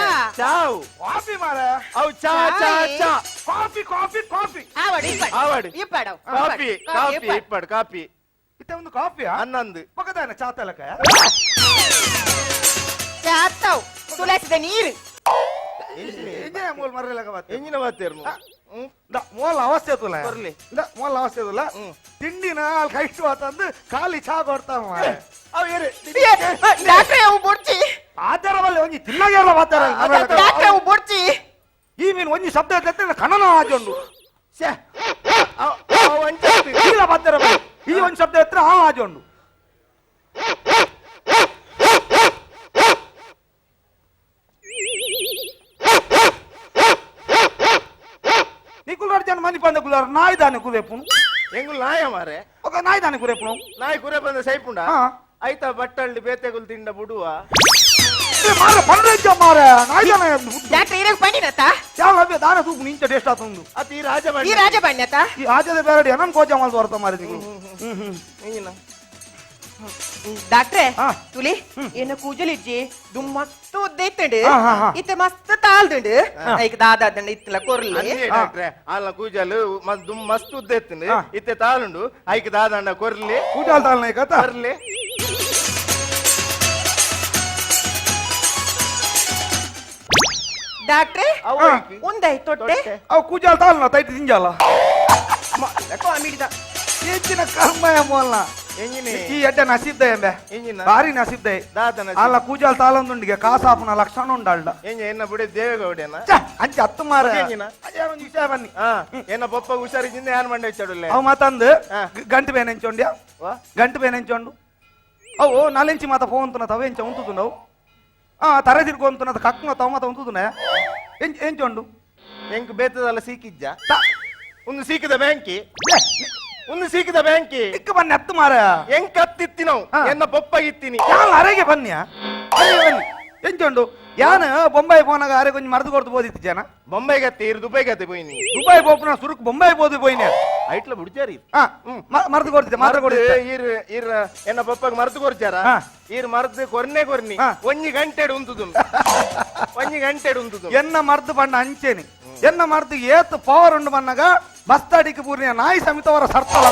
ಚಾವು ಕಾಫಿ ಮಾರ ಅವು ಚಾ ಚಾ ಚಾ ಕಾಫಿ ಕಾಫಿ ಕಾಫಿ ಆವಡಿ ಆವಡಿ ಇಪ್ಪಡು ಕಾಫಿ ಕಾಫಿ ಇಪ್ಪಡು ಕಾಫಿ ಇತ್ತೆ ಒಂದು ಕಾಫಿಯಾ ಹನ್ನೊಂದು ಪಕ್ಕದಾನ ಚಾತಲಕ ಚಾ ಅತ್ತವು ತುಳಸಿದ ನೀರು ಎಂಜೆ ಮೂಲ ಮರಲಕ ಬಾತ್ ಎಂಜಿನ ಬಾತೇರ್ನು ಮೂಲ ಅವಸ್ಥೆ ತುಲ ಬರ್ಲಿ ಮೂಲ ಅವಸ್ಥೆ ತುಲ ತಿಂಡಿನ ಅಲ್ಲಿ ಕೈಟ್ಟು ಆತಂದು ಖಾಲಿ ಚಾ ಕೊಡ್ತಾವ ಅವು ಏರಿ ಡಾಕ್ಟ್ರೆ ಅವು ಬುಡ್ಚಿ ಆಚಾರ ಬಲ್ಲಿ ಒಂಜಿ ತಿನ್ನಗೆಲ್ಲ ಬಾತಾರ ಡಾಕ್ಟ್ರೆ ಅವು ಬುಡ್ಚಿ ಈ ಮೀನು ಒಂಜಿ ಶಬ್ದ ಎತ್ತೆ ಕನ್ನಡ ಆಜೊಂಡು ಛೇ ಅವು ಅಂಚತ್ತು ಇಲ್ಲ ಬಾತಾರ ಈ ಒಂಜಿ ಶಬ್ದ ಎತ್ತರ ಆ ಆಜೊಂಡು జన మని పంద కులారు నాయి దాని కురేపును ఎంగులు నాయ మారే ఒక నాయి దాని కురేపును నాయి కురే పంద సైపుండా ಐತ ಬಟ್ಟಳ್ಳಿ ಬೇತೆಗುಲ್ ತಿಂಡ ಬುಡುವ ಮಾರ ಪಂಡ್ರೆಜ್ಜ ಮಾರ ನಾಯಿ దాని ಡಾಕ್ಟರ್ ಇರಕ್ ಬಂದಿನತ ಯಾವ ಹಬ್ಬ ದಾನ ತೂಪು ನಿಂಚ ಟೇಸ್ಟ್ ಆತುಂದು ಅತಿ ರಾಜಬಣ್ಣ ಈ ರಾಜಬಣ್ಣತ ಈ ಆಜದ ಬೇರಡಿ ಅನನ್ ಕೋಜ ಮಾಲ್ ವರ್ತ ಮಾರಿ ನೀವು ಇಂಗಿನ ಡಾಕ್ಟ್ರೆ ತುಲಿ ಏನ ಕೂಜಲಿಜ್ಜಿ ದುಮ್ ಮಸ್ತ್ ಉದ್ದೈತಂಡು ಇತ್ತೆ ಮಸ್ತ್ ತಾಳ್ದುಂಡು ಐಕ್ ದಾದಾದಂಡ ಇತ್ತಲ ಕೊರ್ಲಿ ಡಾಕ್ಟ್ರೆ ಅಲ್ಲ ಕೂಜಲು ದುಮ್ ಮಸ್ತ್ ಉದ್ದೆತ್ತುಂಡು ಇತ್ತೆ ತಾಳುಂಡು ಐಕ್ ದಾದಂಡ ಕೊರ್ಲಿ ಕೂಜಾಲ್ ತಾಳ್ನ ಕತ ಕೊರ್ಲಿ ಡಾಕ್ಟ್ರೆ ಉಂದೈ ತೊಟ್ಟೆ ಅವು ಕೂಜಾಲ್ ತಾಳ್ನ ತೈಟ್ ತಿಂಜಾಲ ಲಕೋ ಅಮಿಡಿದ ಹೆಚ್ಚಿನ ಕರ್ಮಯ ಮೋಲ್ನ ಎಂಜಿನಿ ಈ ಎಡ್ಡೆ ನಸೀಬ್ದ ಎಂಬೆ ಎಂಜಿನ ಭಾರಿ ನಸೀಬ್ದೆ ದಾದನ ಅಲ್ಲ ಕೂಜಾಲ್ ತಾಳೊಂದುಂಡಿಗೆ ಕಾಸಾಪನ ಲಕ್ಷಣ ಉಂಡಾಳ್ಡ ಎಂಜ ಎನ್ನ ಬುಡೆ ದೇವೇಗೌಡನ ಅಂಚ ಹತ್ತು ಮಾರ ಎಂಜಿನ ಅದೇ ಒಂದು ವಿಷಯ ಬನ್ನಿ ಎನ್ನ ಪಪ್ಪ ಹುಷಾರಿದಿಂದ ಯಾರು ಮಂಡೆ ಇಚ್ಚಾಡುಲ್ಲ ಅವು ಮಾತಂದು ಗಂಟು ಬೇನೆ ಎಂಚೊಂಡ್ಯಾ ಗಂಟು ಬೇನೆ ಎಂಚೊಂಡು ಅವು ನಾಲೆಂಚಿ ಮಾತ ಫೋನ್ ತುನ ತವ ಎಂಚ ಉಂತುದು ನಾವು ತರೆ ತಿರ್ಕೊಂತುನ ಕಕ್ನ ತವ ಮಾತ ಉಂತುದುನ ಎಂಚೊಂಡು ಎಂಕ್ ಬೇತದಲ್ಲ ಸೀಕಿಜ್ಜ ಒಂದು ಸೀಕಿದ ಬ್ಯಾಂಕಿ ಒಂದು ಸೀಕಿದ ಬ್ಯಾಂಕಿ ಇಕ್ಕ ಬನ್ನಿ ಹತ್ತು ಮಾರ ಎಂಕ್ ಹತ್ತಿತ್ತಿ ನಾವು ಎನ್ನ ಪಪ್ಪ ಇತ್ತೀನಿ ಯಾರು ಅರೆಗೆ ಬನ್ನಿಯ ಬನ್ನಿ ಎಂಚೊಂಡು ಯಾನ ಬೊಂಬೈ ಪೋನಾಗ ಆರೆ ಕೊಂಚ ಮರದು ಕೊಡ್ತು ಬೋದಿತ್ತು ಜನ ಬೊಂಬೈ ಗತ್ತೆ ಇರು ದುಬೈ ಗತ್ತೆ పోయిನಿ ದುಬೈ ಪೋಪನ ಸುರುಕ್ ಬೊಂಬೈ ಬೋದಿ పోయిನ ಐಟ್ಲ ಬಿಡ್ಚಾರಿ ಮರದು ಕೊಡ್ತಿದ್ದೆ ಮಾತ್ರ ಕೊಡ್ತಿದ್ದೆ ಇರ್ ಇರ್ ಎನ್ನ ಪಪ್ಪಗ ಮರದು ಕೊರ್ಚಾರ ಇರ್ ಮರದು ಕೊರ್ನಿ ಒಂಜಿ ಗಂಟೆಡು ಉಂತುದು ಒಂಜಿ ಗಂಟೆಡು ಉಂತುದು ಎನ್ನ ಮರದು ಬಣ್ಣ ಅಂಚೆನಿ ಎನ್ನ ಮರದು ಏತ್ ಪವರ್ ಉಂಡು ಬಣ್ಣಗ ಬಸ್ತಾಡಿಗೆ ಪೂರ್ಣಿಯ ನಾಯಿ ಸಮಿತವರ ಸರ್ತಾಲ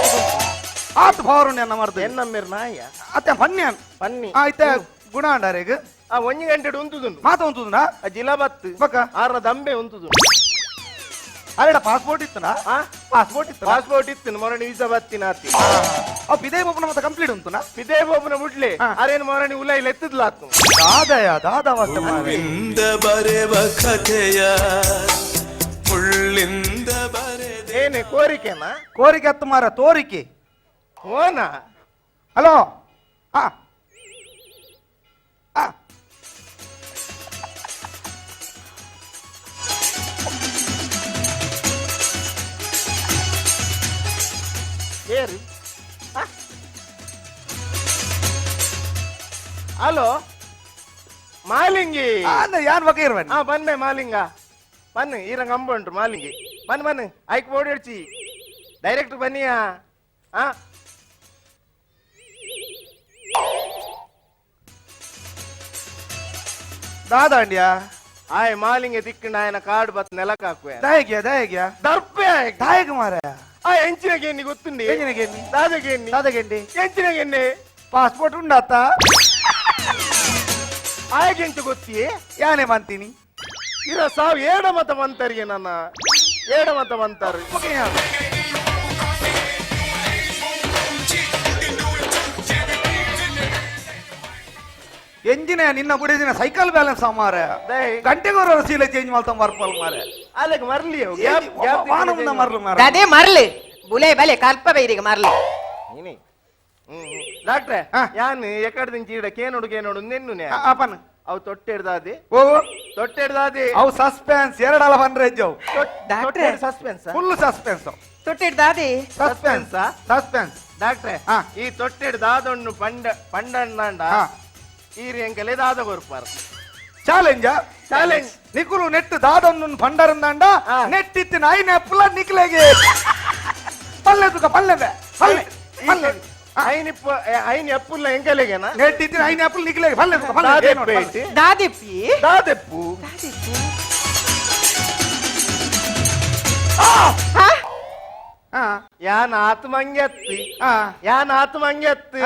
ಆತ್ ಪವರ್ ಉಂಡು ಎನ್ನ ಮರದು ಎನ್ನಮ್ಮಿರ್ ನಾಯ ಅತ್ತೆ ಪನ್ಯಾನ್ ಪನ್ನಿ ಆಯ್ತಾ ಗುಣ ಅಂಡಾರೇಗ ಆ ಒಂಜಿ ಗಂಟೆಡು ಉಂತುದು ಮಾತ ಉಂತುದುಂಡ ಜಿಲಾಬತ್ ಬಕ್ಕ ಆರ್ನ ದಂಬೆ ಉಂತುದು ಅರೆಡ ಪಾಸ್ಪೋರ್ಟ್ ಇತ್ತನ ಪಾಸ್ಪೋರ್ಟ್ ಇತ್ತು ಪಾಸ್ಪೋರ್ಟ್ ಇತ್ತು ಮೊರಣಿ ವೀಸಾ ಬತ್ತಿನ ಆತಿ ಅವ್ ಬಿದೇ ಬೋಪನ ಮತ್ತೆ ಕಂಪ್ಲೀಟ್ ಉಂಟುನಾ ಪಿದೇ ಬೋಪನ ಬಿಡ್ಲಿ ಅರೇನ್ ಮೊರಣಿ ಉಲೈಲ್ ಎತ್ತದ್ಲಾತು ದಾದಯ ದಾದವಸ್ತೆ ಮುಳ್ಳಿಂದ ಬರೆವ ಕಥೆಯ ಮುಳ್ಳಿಂದ ಬರೆದೆ ಏನೇ ಕೋರಿಕೆನಾ ಕೋರಿಕೆ ಹತ್ತು ಮಾರ ತೋರಿಕೆ ಓನ ಹಲೋ ಆ ಆ ಏರಿ ಹಲೋ ಮಾಲಿಂಗಿ ಅಂದ್ರೆ ಯಾನ್ ಬಗ್ಗೆ ಇರ್ಬೇಡ ಬನ್ನೆ ಮಾಲಿಂಗ ಬನ್ನಿ ಈರಂಗ ಅಂಬ ಉಂಟು ಮಾಲಿಂಗಿ ಬನ್ನಿ ಐಕ್ ಬೋರ್ಡ್ ಹಿಡ್ಚಿ ಡೈರೆಕ್ಟ್ ಬನ್ನಿಯಾ ದಾದಾಂಡ್ಯಾ ಆಯ್ ಮಾಲಿಂಗೆ ತಿಕ್ಕಂಡ ఆయన ಕಾರ್ಡ್ ಬತ್ ನೆಲಕ್ ಹಾಕುವೆ ದಯಗ್ಯಾ ದರ್ಪೆ ದಾಯಗ ಮಾರ ಆ ಎಂಚಿನಗೆ ಎన్ని ಗೊತ್ತುಂಡಿ ಎಂಚಿನಗೆన్ని దాదకి ఎన్ని ದಾದಗೆಂಡಿ ఎంచినಗೆ ఎన్ని ಪಾಸ್ಪೋರ್ಟ್ ಉಂಡಾತ ಆಯಗೆ ಎಂಚ ಗೊತ್ತಿ ಯಾನೆ ಬಂತೀನಿ ಇರ ಸಾವ್ ಏಡ ಮತ ಮಂತರಿಗೆ ನನ್ನ ಏಡ ಮತ ಮಂತಾರು ಎಂಜಿನ ನಿನ್ನ ಬುಡಿದಿನ ಸೈಕಲ್ ಬ್ಯಾಲೆನ್ಸ್ ಮಾರ ಗಂಟೆಗೋರ ಸೀಲ ಚೇಂಜ್ ಮಾಡ್ತಾ ಬರ್ಪಲ್ ಮಾರ ಅಲ್ಲಕ್ ಮರ್ಲಿ ವಾನ ಮುಂದ ಮರ್ಲು ಮಾರ ಅದೇ ಮರ್ಲಿ ಬುಲೆ ಬಲೆ ಕಲ್ಪ ಬೈರಿಗೆ ಮರ್ಲಿ ಡಾಕ್ಟ್ರೆ ಯಾನ್ ಎಕಡ್ದಿಂದ ಚೀಡ ಕೇನೋಡು ನಿನ್ನುನೆ ಅಪ್ಪನ ಅವು ತೊಟ್ಟೆಡ್ದಾದಿ ಓ ತೊಟ್ಟೆಡ್ದಾದಿ ಅವು ಸಸ್ಪೆನ್ಸ್ ಎರಡಲ ಬಂದ್ರೆಜ್ಜ ಅವು ಡಾಕ್ಟ್ರೆ ಸಸ್ಪೆನ್ಸ್ ಫುಲ್ ಸಸ್ಪೆನ್ಸ್ ತೊಟ್ಟಿಡ್ದಾದಿ ಸಸ್ಪೆನ್ಸ್ ಸಸ್ಪೆನ್ಸ್ ಡಾಕ್ಟ್ರೆ ಈ ತೊಟ್ಟೆಡ್ದಾದೊಣ್ಣು ಪಂಡಣ್ಣ ಈರಿ ಎಂಕಲೆ ದಾದ ಕೊರ್ಪಾರ ಚಾಲೆಂಜ್ ಚಾಲೆಂಜ್ ನಿಕುಲು ನೆಟ್ ದಾದೊಂದು ಪಂಡರಂದಾಂಡ ನೆಟ್ ಇತ್ತಿನ ಐನ ಎಪ್ಪುಲ ನಿಕ್ಲೆಗೆ ಪಲ್ಲೆ ತುಕ ಪಲ್ಲೆದೆ ಪಲ್ಲೆ ಪಲ್ಲೆ ಐನ್ ಎಪ್ಪುಲ್ಲ ಎಂಕಲೆಗೆನಾ ನೆಟ್ ಇತ್ತಿನ ಐನ ಎಪ್ಪುಲ ನಿಕ್ಲೆಗೆ ಪಲ್ಲೆ ತುಕ ಪಲ್ಲೆ ದಾದಿಪ್ಪಿ ದಾದೆಪ್ಪು ಯಾನ್ ಆತ್ಮಂಗೆತ್ತಿ ಯಾನ್ ಆತ್ಮಂಗೆತ್ತಿ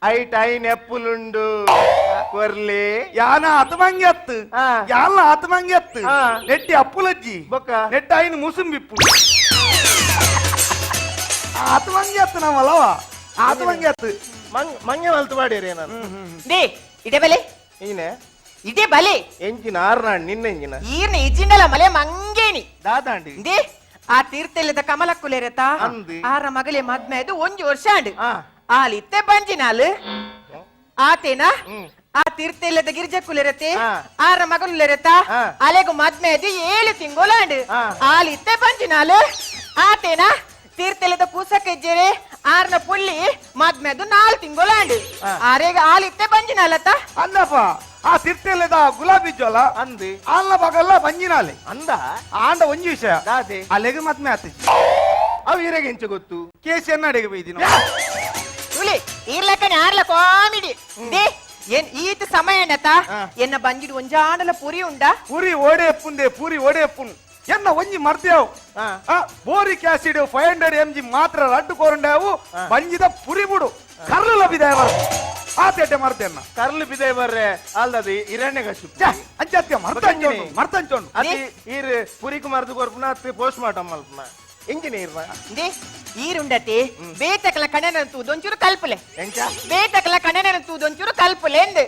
ಐಟ್ ಐನ್ ಎಪ್ಪುಲುಂಡು ಕೊರ್ಲಿ ಯಾನ ಆತ್ಮಂಗೆತ್ತು ಯಾಲ ಆತ್ಮಂಗೆತ್ತು ನೆಟ್ಟಿ ಅಪ್ಪುಲಜ್ಜಿ ಬೊಕ್ಕ ನೆಟ್ಟ ಐನು ಮುಸುಂಬಿಪ್ಪು ಆತ್ಮಂಗೆತ್ತು ನಾವಲ್ಲವ ಆತ್ಮಂಗೆತ್ತು ಮಂಗೆ ಮಲ್ತು ಮಾಡಿರಿ ನಾನು ದೇ ಇಡೆ ಬಲೆ ಈನೆ ಇಡೆ ಬಲೆ ಎಂಚಿನ ಆರ್ನಾಡ್ ನಿನ್ನ ಎಂಚಿನ ಈರ್ನ ಇಜ್ಜಿಂಡಲ ಮಲೆ ಮಂಗೇನಿ ದಾದಾಂಡಿ ದೇ ಆ ತೀರ್ಥೆಲ್ಲದ ಕಮಲಕ್ಕುಲೆರತ ಅಂದಿ. ಆರ ಮಗಲೆ ಮದ್ಮೆದು ಒಂಜಿ ವರ್ಷ ಆಂಡ್ ಆಲಿತ್ತೆ ಬಂಜಿನಾಲು ಆತೇನಾ ಆ ತೀರ್ಥೆಲ್ಲದ ಗಿರ್ಜಕ್ಕುಲೆರತೆ ಆರ ಮಗಲುಲೆರತ ಅಲೆಗು ಮದ್ಮೆದು 7 ತಿಂಗೋಲಾಂಡ್ ಆಲಿತ್ತೆ ಬಂಜಿನಾಲು ಆತೇನಾ ತೀರ್ಥೆಲ್ಲದ ಕೂಸಕ್ಕೆಜ್ಜೆರೆ ಆರ್ನ ಪುಳ್ಳಿ ಮದ್ಮೆದು 4 ತಿಂಗೋಲಾಂಡ್ ಆರೆಗ ಆಲಿತ್ತೆ ಬಂಜಿನಾಲತ್ತ ಅಲ್ಲಪ್ಪ ಆ ತಿರ್ತೆಲ್ಲದ ಗುಲಾಬಿ ಜೋಲ ಅಂದಿ ಆಲ್ನ ಬಗಲ್ಲ ಬಂಜಿನಾಲೆ ಅಂದ ಆಂಡ ಒಂಜಿ ವಿಷಯ ದಾದೆ ಅಲೆಗೆ ಮದ್ಮೆ ಆತಿಜಿ ಅವು ಇರೆಗೆ ಎಂಚ ಗೊತ್ತು ಕೇಸ್ ಎನ್ನಡೆಗೆ ಬೈದಿನ ತುಳಿ ಈರ್ಲಕ್ಕನೆ ಆರ್ಲ ಕಾಮಿಡಿ ದೇ ಏನ್ ಈತ ಸಮಯ ಎನ್ನತ ಎನ್ನ ಬಂಜಿಡು ಒಂಜಾಂಡಲ ಪುರಿ ಉಂಡ ಪೂರಿ ಓಡೆ ಎಪ್ಪುಂದೆ ಪೂರಿ ಓಡೆ ಎಪ್ಪುನ್ ಎನ್ನ ಒಂಜಿ ಮರ್ದೇವು ಬೋರಿಕ್ ಆಸಿಡ್ 500 mg ಮಾತ್ರ ರಡ್ಡು ಕೋರಂಡೇವು ಬಂಜಿದ ಪುರಿ ಬುಡು ಕರ್ಲು ಲಭಿದಾಯ ಆತೇಟೆ ಮರ್ತೇನ್ನ ಕರ್ಲು ಬಿದೆ ಬರ್ರೆ ಅಲ್ಲದಿ ಇರಣ್ಯ ಕಶು ಅಂಚತ್ಯ ಮರ್ತಂಚೋಂಡು ಅದಿ ಈರ್ ಪುರಿಕು ಮರ್ದು ಕೊರ್ಪುನ ಅತ್ತೆ ಪೋಸ್ಟ್ ಮಾರ್ಟಮ್ ಮಲ್ಪುನ ಇಂಜಿನಿಯರ್ ದೇ ಈರುಂಡತೆ ಬೇತಕಲ ಕಣನಂತೂ ದೊಂಚೂರು ಕಲ್ಪಲೆ ಎಂಚ ಬೇತಕಲ ಕಣನಂತೂ ದೊಂಚೂರು ಕಲ್ಪಲೆ ಎಂದೆ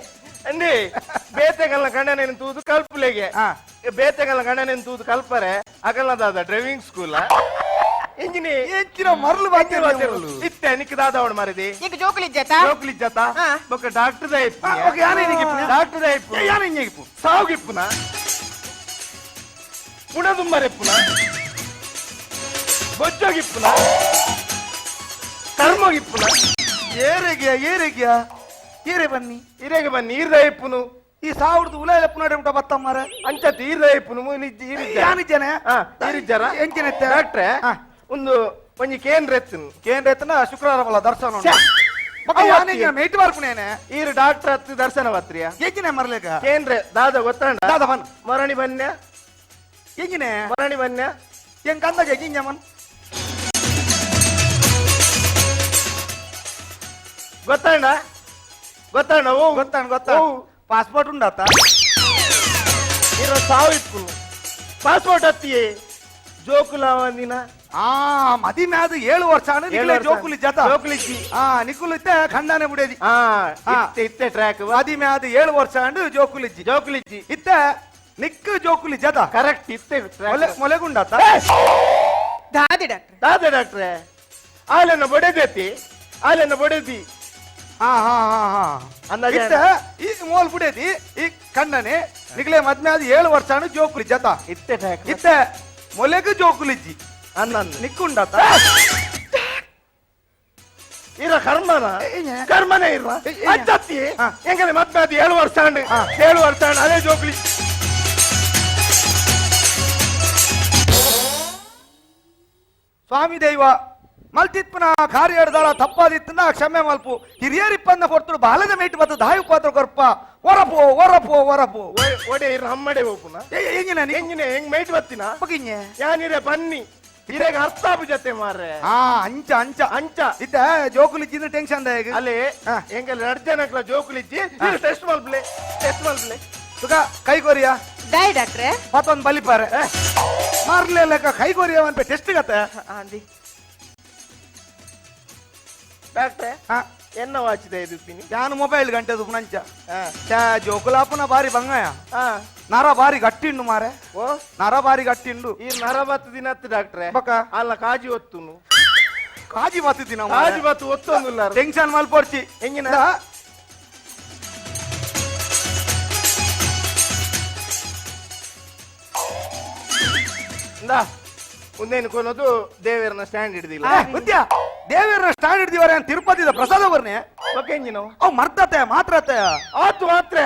ಅಂಡಿ ಬೇತೆಗಲ್ಲ ಗಂಡನೇನು ತೂದು ಕಲ್ಪುಲೆಗೆ ಬೇತೆಗಲ್ಲ ಗಂಡನೇನು ತೂದು ಕಲ್ಪರೆ ಅಗಲದಾದ ಡ್ರೈವಿಂಗ್ ಸ್ಕೂಲ್ ಇಂಜಿನಿಯರ್ ಹೆಚ್ಚಿನ ಮರಳು ಬಾಕಿರಲು ಇತ್ತೆ ನಿಕ್ಕದಾದ ಅವಳು ಮಾರಿದಿ ಈಗ ಜೋಕುಲಿ ಜತ ಜೋಕುಲಿ ಜತ ಬೊಕ್ಕ ಡಾಕ್ಟರ್ ದೈಪ್ ಡಾಕ್ಟರ್ ದೈಪ್ ಯಾನಿಪ್ಪು ಸಾವುಗಿಪ್ಪುನ ಪುಣದುಂಬರೆಪ್ಪುನ ಬೊಜ್ಜೋಗಿಪ್ಪುನ ಕರ್ಮೋಗಿಪ್ಪುನ ಏರೆಗ್ಯಾ ಏರೆ ಬನ್ನಿ ಇರೆಗೆ ಬನ್ನಿ ಈರ್ದ ಇಪ್ಪುನು ಈ ಸಾವಿರದ ಉಲೆ ಎಪ್ಪನಾಡೆ ಉಂಟ ಬತ್ತಮ್ಮಾರೆ ಅಂಚ ತೀರ್ದ ಇಪ್ಪು ಯಾನಿದ್ದೇನೆ ತೀರಿದ್ದಾರ ಎಂಚಿನೆತ್ತೆ ಡಾಕ್ಟ್ರೆ ಒಂದು ಒಂಜಿ ಕೇಂದ್ರ ಎತ್ತನು ಕೇಂದ್ರ ಎತ್ತನ ಶುಕ್ರವಾರ ಬಲ್ಲ ದರ್ಶನ ಉಂಟು. ಮಗ ಯಾನಿಗೆ ಮೇಟ್ ಬರ್ಪುನೇನೆ ಈರು ಡಾಕ್ಟರ್ ಹತ್ತು ದರ್ಶನ ಬತ್ರಿಯ ಎಂಚಿನೆ ಮರ್ಲೇಕ ಕೇಂದ್ರ ದಾದ ಗೊತ್ತಂಡ ದಾದ ಬನ್ ಮರಣಿ ಬನ್ಯ ಎಂಚಿನೆ ಮರಣಿ ಬನ್ಯ ಹೆಂಗ್ ಕಂದಾಗೆ ಗಿಂಜಮನ್ ಗೊತ್ತಂಡ ಗೊತ್ತಂಡ ಓ ಗೊತ್ತಾನ ಪಾಸ್ಪೋರ್ಟ್ ಉಂಡಾತ ಇರೋ ಸಾವು ಇತ್ತು ಪಾಸ್ಪೋರ್ಟ್ ಹತ್ತಿಯೇ ಜೋಕುಲ ಒಂದಿನ ಮದಿ ಮ್ಯಾದ 7 ವರ್ಷ ಜೋಕುಲಿ ಜತ ಜೋಕುಲಿಜ್ಜಿ ನಿಕುಲ್ ಇತ್ತೆ ಖಂಡಾನೆ ಬಿಡೇದಿ ಇತ್ತೆ ಟ್ರ್ಯಾಕ್ ಮದಿ ಮ್ಯಾದ 7 ವರ್ಷ ಅಂಡು ಜೋಕುಲಿಜ್ಜಿ ಇತ್ತೆ ನಿಕ್ ಜೋಕುಲಿ ಜತ ಕರೆಕ್ಟ್ ಇತ್ತೆ ಮೊಲೆಗುಂಡಾತ ದಾದಿ ಡಾಕ್ಟರ್ ದಾದ ಡಾಕ್ಟ್ರೆ ಆಲೆನ್ನ ಬೊಡೆದೈತಿ ಆಲೆನ್ನ ಬೊಡೆದಿ ಅಂದಾಜೆ ಇತ್ತೆ ಈ ಮೋಲ್ ಬಿಡೇದಿ ಈ ಖಂಡನೆ ನಿಕ್ಲೆ ಮದ್ಮ್ಯಾದ 7 ವರ್ಷ ಅಂಡು ಜೋಕುಲಿ ಜತ ಇತ್ತೆ ಟ್ರ್ಯಾಕ್ ಇತ್ತೆ ಮೊಲೆಗ್ ಜೋಕುಲಿಜ್ಜಿ ಅನ್ನಂದು ನಿಕ್ಕುಂಡಾತ ಇರ ಕರ್ಮನೇ ಇರ ಅಜ್ಜತ್ತಿ ಹೆಂಗನೆ ಮತ್ತೆ ಅದು 7 ವರ್ಷ ಅಂಡ್ 7 ವರ್ಷ ಅಂಡ್ ಅದೇ ಜೋಕ್ಲಿ ಸ್ವಾಮಿ ದೈವ ಮಲ್ತಿತ್ಪನ ಕಾರ್ಯ ಹಿಡ್ದಾಳ ತಪ್ಪಾದಿತ್ತನ ಕ್ಷಮೆ ಮಲ್ಪು ಹಿರಿಯರಿಪ್ಪನ್ನ ಕೊಡ್ತರು ಬಾಲದ ಮೇಟ್ ಬತ್ತ ದಾಯು ಪಾತ್ರ ಕೊರ್ಪ ಒರಪು ಒಡೆ ಇರ ಹಮ್ಮಡೆ ಹೋಗುನ ಹೆಂಗಿನ ಹೆಂಗಿನೆ ಹೆಂಗ್ ಮೈಟ್ ಬತ್ತಿನ ಬಗ್ಗಿನ್ಯೆ ಯಾನಿರೆ ಬನ್ನಿ ಇರೆಗ ಅರ್ಥಾಪು ಜೊತೆ ಮಾರ್ರೆ ಅಂಚ ಇತ್ತ ಜೋಕುಲಿಜ್ಜಿನ ಟೆನ್ಷನ್ ದಾಗ ಅಲ್ಲಿ ಹೆಂಗಲ್ಲ ನಡ್ಜನಕ್ಲ ಜೋಕುಲಿಜ್ಜಿ ಟೆಸ್ಟ್ ಮಲ್ಪ್ಲೆ ಸುಖ ಕೈಗೋರಿಯ ದಾಯಿ ಡಾಕ್ಟ್ರೆ ಮತ್ತೊಂದು ಬಲಿಪಾರೆ ಮಾರ್ಲೆಕ್ಕ ಕೈಗೋರಿಯ ಅಂತ ಟೆಸ್ಟ್ ಗತ್ತೆ ಅಂದಿ ಡಾಕ್ಟ್ರೆ ಎನ್ನ ವಾಚಿದೆ ಇದ್ದೀನಿ ಯಾನು ಮೊಬೈಲ್ ಗಂಟೆ ನಂಚ ಜೋಕುಲಾಪನ ಬಾರಿ ಬಂಗಾಯ ನರ ಬಾರಿ ಗಟ್ಟಿಂಡು ಮಾರೆ ಓ ನರ ಬಾರಿ ಗಟ್ಟಿಂಡು ಈ ನರಬತ್ತು ದಿನ ಹತ್ತು ಡಾಕ್ಟ್ರೆ ಬಕ್ಕ ಅಲ್ಲ ಕಾಜಿ ಒತ್ತುನು ಕಾಜಿ ಬತ್ತಿನ ಕಾಜಿ ಬತ್ತು ಒತ್ತೊಂದಿಲ್ಲ ಟೆನ್ಷನ್ ಮಲ್ಪೊಡ್ಚಿ ಹೆಂಗಿನ ಮುಂದೇನು ಕೊನೋದು ದೇವರನ್ನ ಸ್ಟ್ಯಾಂಡ್ ಹಿಡಿದಿಲ್ಲ ವಿದ್ಯಾ ದೇವರ ಸ್ಟ್ಯಾಂಡ್ ಹಿಡ್ದಿವರೆ ಅಂತ ತಿರುಪತಿದ ಪ್ರಸಾದ ಬರ್ನೆ ಓಕೆ ಹೆಂಗಿನ ಅವ್ ಮರ್ತತೆ ಮಾತ್ರತೆ ಆತು ಮಾತ್ರ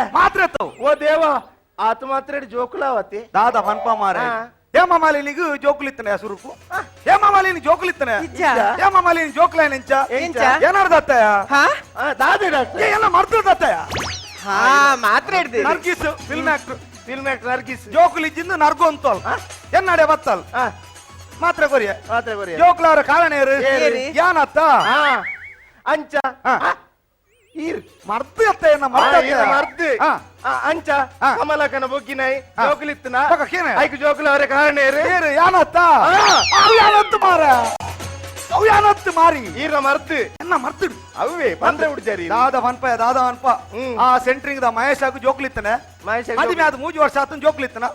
ಓ ದೇವ ಆತು ಮಾತ್ರ ಜೋಕುಲಾವತಿ ದಾದ ಮನ್ಪ ಮಾರೆ ಹೇಮಮಾಲಿನಿಗೂ ಜೋಕುಲಿತ್ತನೆ ಸುರುಕು ಹೇಮಮಾಲಿನಿ ಜೋಕುಲಿತ್ತನೆ ಹೇಮಮಾಲಿನಿ ಜೋಕುಲೇನೆಂಚ ಏನಾರ್ದತ್ತಯ ದಾದೆ ಡಾಕ್ಟರ್ ಎಲ್ಲ ಮರ್ತದತ್ತಯ ಮಾತ್ರ ಹಿಡ್ದಿ ನರ್ಗಿಸ್ ಫಿಲ್ಮ್ ಆಕ್ಟರ್ ನರ್ಗಿಸ್ ಜೋಕುಲಿಜ್ಜಿಂದು ನರ್ಗು ಅಂತಲ್ ಎನ್ನಡೆ ಬತ್ತಲ್ ಮಾತ್ರ ಕೊರಿಯ ಜೋಕುಲವರ ಕಾರಣ ಯಾನತ್ತ ಅಂಚ ಈರ್ ಮರ್ದು ಅತ್ತ ಏನ ಮರ್ದು ಅಂಚ ಕಮಲಕನ ಬೊಗ್ಗಿನೈ ಜೋಕುಲಿತ್ತನ ಐಕು ಜೋಕುಲ ಅವರ ಕಾರಣ ಯಾನತ್ತ ಮಾರ ಅವು ಯಾನತ್ತು ಮಾರಿ ಈರ ಮರ್ದು ಎನ್ನ ಮರ್ತಿಡು ಅವೇ ಬಂದ್ರೆ ಉಡ್ಜಾರಿ ದಾದ ಮನ್ಪ ಆ ಸೆಂಟ್ರಿಂಗ್ ದ ಮಹೇಶ್ ಆಗು ಜೋಕ್ಲಿತ್ತನೆ ಅದಿಮೆ ಅದು 3 ವರ್ಷ ಆತನ ಜೋಕ್ಲಿತ್ತನ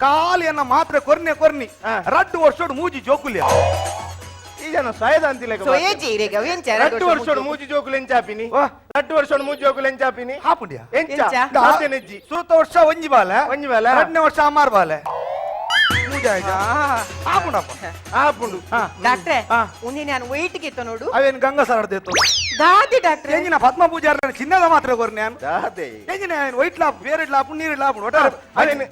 ಕಾಲಿಯನ್ನ ಮಾತ್ರ ಕೊರ್ನಿ 2 ವರ್ಷ ಮೂಜಿ ಜೋಕುಲಿಯ ಈಜನ ಸಾಯದ ಅಂತಿಲ್ಲ ಸೋಯೇಜಿ ಇರೆಗ ವೆಂಚ 2 ವರ್ಷ ಮೂಜಿ ಜೋಕುಲು ಎಂಚಾಪಿನಿ 2 ವರ್ಷ ಮೂಜಿ ಜೋಕುಲು ಎಂಚಾಪಿನಿ ಹಾಪುಂಡಿಯ ಎಂಚ ನೆಜ್ಜಿ ಸುರುತ ವರ್ಷ ಒಂಜಿ ಬಾಲೆ 2ನೇ ವರ್ಷ ಅಮಾರ್ ಬಾಲೆ ಆಪುಂಡು ಡಾಕ್ಟ್ರೆ ಉನ್ನಿ ನಾನು ವೈಟ್ ಗಿತ್ತ ನೋಡು ಅವೇನು ಗಂಗಾ ಸರಡ್ದೇತು ದಾದಿ ಡಾಕ್ಟ್ರೆ ಎಂಜಿನ ಪದ್ಮ ಪೂಜಾರ ಚಿನ್ನದ ಮಾತ್ರ ಕೊರ್ ನಾನು ದಾದೆ ಎಂಜಿನ ವೈಟ್ ಲಾಪ್ ಬೇರೆ ಲಾಪ್ ನೀರು ಲಾಪ್ ಒಟ್ಟಾರೆ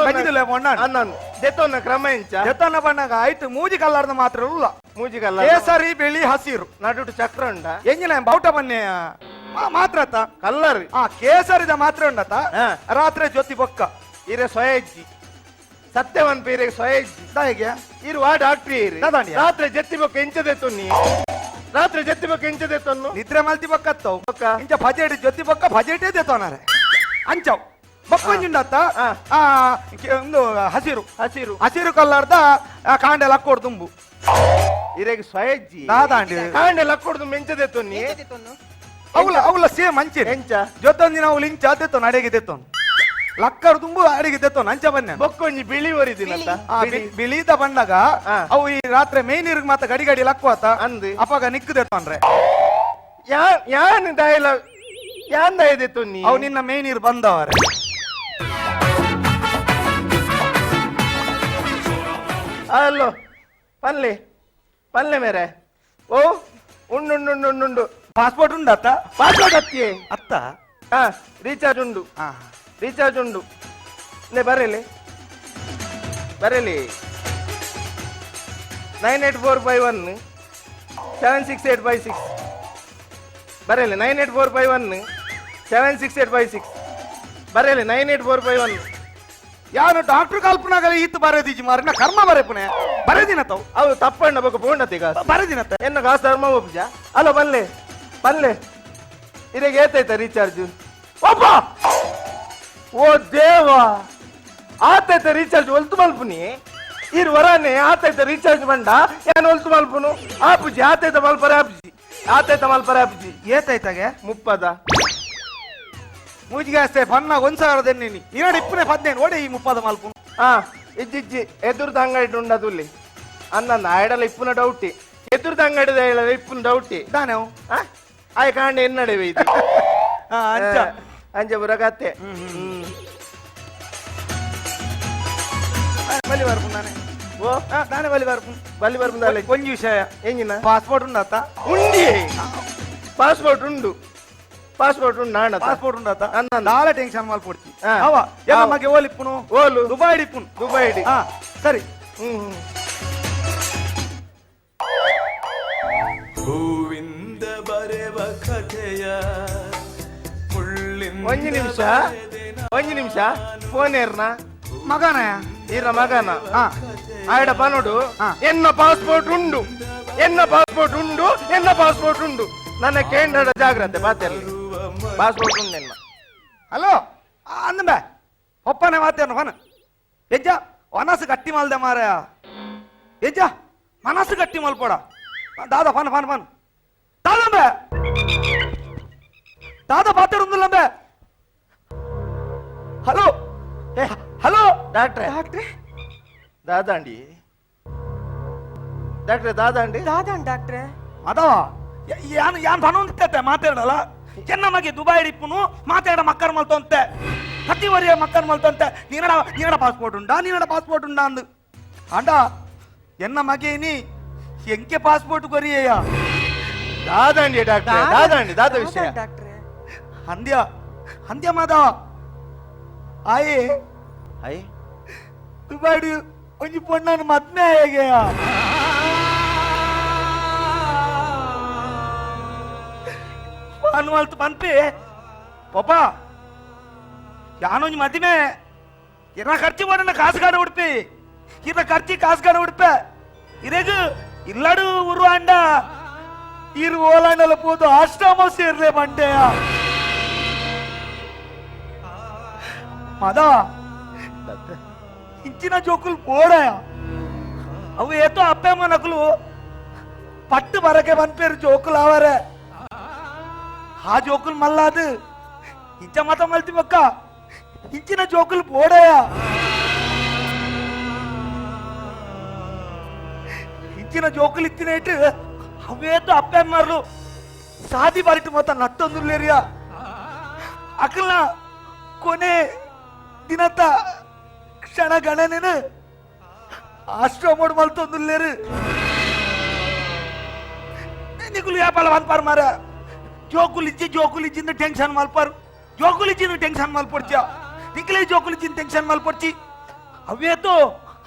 ಬಂದಿಲ್ಲ ಅನ್ನನ್ ದೆತೋನ ಕ್ರಮ ಎಂಚ ಜತನ ಬಣ್ಣಗ ಆಯ್ತು ಮೂಜಿ ಕಲ್ಲಾರ್ದ ಮಾತ್ರ ಇಲ್ಲ ಮೂಜಿ ಕಲ್ಲ ಕೇಸರಿ ಬಿಳಿ ಹಸಿರು ನಡುಟು ಚಕ್ರ ಉಂಡ ಎಂಜಿನ ಬೌಟ ಬನ್ನಿ ಮಾತ್ರ ಕಲ್ಲರ್ ಕೇಸರಿದ ಮಾತ್ರ ಉಂಡತ ರಾತ್ರಿ ಜೊತಿ ಬೊಕ್ಕ ಇರೆ ಸೊಯಜ್ಜಿ ಸತ್ಯವನ್ ಪೇರೆ ಸೊಯಜ್ಜಿ ಹೇಗೆ ಇರುವ ಡಾಕ್ಟ್ರಿ ರಾತ್ರಿ ಜತ್ತಿ ಬೊಕ್ಕ ಎಂಚದೆ ತೊನ್ನಿ ರಾತ್ರಿ ಜತ್ತಿ ಬೊಕ್ಕ ಎಂಚದೆ ತೊನ್ನು ನಿದ್ರೆ ಮಲ್ತಿ ಬೊಕ್ಕತ್ತವ್ ಇಂಚ ಬಜೆಟ್ ಜೊತಿ ಬೊಕ್ಕ ಬಜೆಟೇ ದೇತವನಾರೆ ಅಂಚವ್ ಬೊಕ್ಕೊಂಜಿಂಡತ್ತ ಒಂದು ಹಸಿರು ಕಲ್ಲರ್ದ ಕಾಂಡೆ ಲಕ್ಕೋಡ್ ತುಂಬು ಇರೆಗೆ ಸೊಯಜ್ಜಿ ದಾದಾಂಡಿ ಕಾಂಡೆ ಲಕ್ಕೋಡ್ ತುಂಬ ಎಂಚದೆ ತೊನ್ನಿ ಅವಳ ಸೇಮ್ ಅಂಚೆ ಎಂಚ ಜೊತ್ತೊಂದಿನ ಅವಳು ಇಂಚ ಅದೇತೋನ್ ಅಡೆಗೆ ದೇತೋನ್ ಲಕ್ಕರ್ ತುಂಬು ಅಡಿಗೆ ದೇತೋನ್ ಅಂಚ ಬನ್ನಿ ಬೊಕ್ಕೊಂಜಿ ಬಿಳಿ ಒರಿದಿನಂತ ಬಿಳಿದ ಬಂದಾಗ ಅವು ಈ ರಾತ್ರಿ ಮೇಯ್ನೀರ್ಗ್ ಮಾತ ಗಡಿ ಲಕ್ಕುವತ್ತ ಅಂದ್ ಅಪ್ಪಾಗ ನಿಕ್ಕು ದೇತೋನ್ರೆ ಯಾನ್ ಡೈಲಾಗ್ ಯಾನ್ ದಯದೆ ತೊನ್ನಿ ಅವು ನಿನ್ನ ಮೇಯ್ನೀರ್ ಬಂದವರೆ ಅಲ್ಲೋ ಪಲ್ಲೆ ಮೇರೆ ಓ ಉಂಡು ಪಾಸ್ಪೋರ್ಟ್ ಉಂಡತ್ತ ಪಾಸ್ಪೋರ್ಟ್ ಹತ್ತಿಯೇ ಅತ್ತ ರೀಚಾರ್ಜ್ ಉಂಡು ರೀಚಾರ್ಜ್ ಉಂಡು ನೇ ಬರೇಲಿ 98451 76856 ಬರೇಲಿ 98451 76856 ಬರೇಲಿ 98451 ಯಾರು ಡಾಕ್ಟರ್ ಕಲ್ಪನಾಗಲಿ ಈತ ಬರೋದಿಜಿ ಮಾರ ನಾ ಕರ್ಮ ಬರೇಪುನೆ ಬರೇದಿನ ತಾವು ಅವು ತಪ್ಪಣ್ಣ ಬೇಕು ಪೂರ್ಣತೆ ಗಾಸ್ ಬರೇದಿನತ್ತ ಎನ್ನ ಗಾಸ್ ಧರ್ಮ ಒಪ್ಪುಜ ಅಲ್ಲ ಬಲ್ಲೆ ಇದಾಗ ಏತೈತ ರೀಚಾರ್ಜ್ ಒಬ್ಬ ಓ ದೇವ ಆತೈತ ರೀಚಾರ್ಜ್ ಒಲ್ತು ಮಲ್ಪುನಿ ಇರ್ ವರಾನೆ ಆತೈತ ರೀಚಾರ್ಜ್ ಬಂಡ ಏನ್ ಒಲ್ತು ಮಲ್ಪುನು ಆಪುಜಿ ಆತೈತ ಮಲ್ಪರೆ ಆಪುಜಿ ಏತೈತಾಗೆ 30 ಮೂಜಿಗೆ ಅಷ್ಟೇ ಪನ್ನ 1000 ನೀನು ಇಪ್ಪನೇ 15 ಓಡಿ ಈ 30 ಮಲ್ಪು ಹಾ ಇಜ್ಜಿಜ್ಜಿ ಎದುರ್ದ ಅಂಗಡಿ ಉಂಡದುಲ್ಲಿ ಅನ್ನಂದ ಆಯ್ಡಲ್ಲ ಇಪ್ಪುನ ಡೌಟಿ ಎದುರ್ದ ಅಂಗಡಿದ ಹೇಳದ ಇಪ್ಪುನ ಡೌಟಿ ದಾನೆವು ಆಯ್ ಕಾಂಡ ಎನ್ನಡೆವೆ ಇದು ಅಂಚ ಅಂಜ ಬುರಗತ್ತೆ ಬಲಿ ಬರ್ಪು ನಾನೇ ಓ ನಾನೇ ಬಲಿ ಬರ್ಪು ಬಲ್ಲಿ ಬರ್ಬಂದಲ್ಲ ಕೊಂಚ ವಿಷಯ ಎಂಜಿನ ಪಾಸ್ಪೋರ್ಟ್ ಉಂಡಾತ ಉಂಡಿ ಪಾಸ್ಪೋರ್ಟ್ ಉಂಡು ನಾಣ ಪಾಸ್ಪೋರ್ಟ್ ಉಂಡಾತ ಅನ್ನಂದ. ನಾಳೆ ಟೆನ್ಷನ್ ಮಾಡ್ಕೊಡ್ತಿ ಹಾ. ಅವ ಎಲ್ಲ ಅವ. ಮಗೆ ಓಲಿಪ್ಪುನು ಓಲು ದುಬೈ ಇಪ್ಪುನು ದುಬೈ ಇಡಿ ಹಾ ಸರಿ ಹೂವಿಂದ ಬರೆವ ಕಥೆಯ ಮುಳ್ಳಿಂದ ಒಂಜಿ ನಿಮಿಷ ಫೋನ್ ಏರ್ನ ಮಗನ ಈರ ಮಗನ ಹಾ ಆಯ್ಡ ಬನೋಡು ಹಾ. ಎನ್ನ ಪಾಸ್ಪೋರ್ಟ್ ಉಂಡು ನನ್ನ ಕೇಂದ್ರ ಜಾಗ್ರತೆ ಬಾತೆಲ್ಲಿ ಪಾಸ್ಪೋರ್ಟ್ ಉಂಡು ಎನ್ನ ಹಲೋ ಅಂದಂಬೆ ಒಪ್ಪನೆ ಮಾತೇನು ಫನ್ ಎಜ್ಜ ಮನಸ್ಸು ಗಟ್ಟಿ ಮಲ್ದೆ ಮಾರ ಎಜ್ಜ ಮನಸ್ಸು ಗಟ್ಟಿ ಮಲ್ಪೋಡ ದಾದ ಫನ್ ದಾದಂಬೆ ದಾದ ಪಾತೇರುಂದಿಲ್ಲಂಬೆ ಹಲೋ ಹಲೋ ಡಾಕ್ಟ್ರೆ ಡಾಕ್ಟ್ರೆ ದಾದಾಂಡಿ ದಾದಾನ್ ಡಾಕ್ಟ್ರೆ ಅದವ ಯಾನ್ ಪನೊಂದಿತ್ತೆ ಮಾತಾಡಲ್ಲ ಚೆನ್ನ ಮಗೆ ದುಬೈ ಇಪ್ಪುನು ಮಾತಾಡ ಮಕ್ಕರ್ ಮಲ್ತೊಂತೆ ಹತ್ತಿವರಿಯ ಮಕ್ಕರ್ ಮಲ್ತೊಂತೆ ನೀನಡ ಪಾಸ್ಪೋರ್ಟ್ ಉಂಡಾ ಅಂದು ಅಂಡ ಎನ್ನ ಮಗೆ ನೀ ಎಂಕೆ ಪಾಸ್ಪೋರ್ಟ್ ಕೊರಿಯಯ್ಯ ದಾದಾಂಡಿ ಡಾಕ್ಟ್ರೆ ದಾದ ವಿಷಯ ಡಾಕ್ಟ್ರೆ ಅಂದ್ಯ ಮಾದ ಆಯೇ ಐ ದುಬಾಡಿ ಒಂಜಿ ಪೊಣ್ಣನ ಮದ್ಮೆ ಹೇಗೆಯ ಅನ್ವಲ್ತು ಪನ್ಪಿ ಪಪ್ಪ ಯಾನೊಂಜಿ ಮದ್ಮೆ ಇರ ಖರ್ಚು ಮಾಡಣ್ಣ ಕಾಸುಗಾಡ ಉಡುಪಿ ಇರ ಖರ್ಚಿ ಕಾಸುಗಾಡ ಉಡುಪೆ ಇರೇಗ ಇಲ್ಲಡು ಉರು ಅಂಡ ಇರು ಓಲಾಂಡಲ ಪೋದು ಆಶ್ರಮ ಸೇರ್ಲೆ ಬಂಡೆಯ ಮದ ఇంచిన జోకులు పోడాయా అవి ఏతో అప్పేమో నకులు పట్టు బరకే పనిపేరు జోకులు ఆవరే ఆ జోకులు మళ్ళా అది ఇంచ మతం మల్తి పక్క ఇంచిన జోకులు పోడాయా ఇంచిన జోకులు ఇచ్చినట్టు అవేతో అప్పేమారు సాది బరిటి మొత్తం నట్టొందులేరియా అక్కడ కొనే ದಿನತ್ತ ಕ್ಷಣ ಗಣನೇನು ಆಶ್ರಮೋಡ್ ಮಲ್ತೊಂದುಲ್ಲೇರು ನಿಗುಲು ಯಾಪಲ ಬಂದ್ಪಾರ ಮಾರ ಜೋಕುಲಿಜ್ಜಿಂದ ಟೆನ್ಷನ್ ಮಲ್ಪಾರು ಜೋಕುಲಿಜ್ಜಿನ ಟೆನ್ಷನ್ ಮಲ್ಪೊಡ್ಚಿಯ ನಿಂಕಲೇ ಜೋಕುಲಿಜ್ಜಿನ ಟೆನ್ಷನ್ ಮಲ್ಪೊಡ್ಚಿ ಅವೇತೋ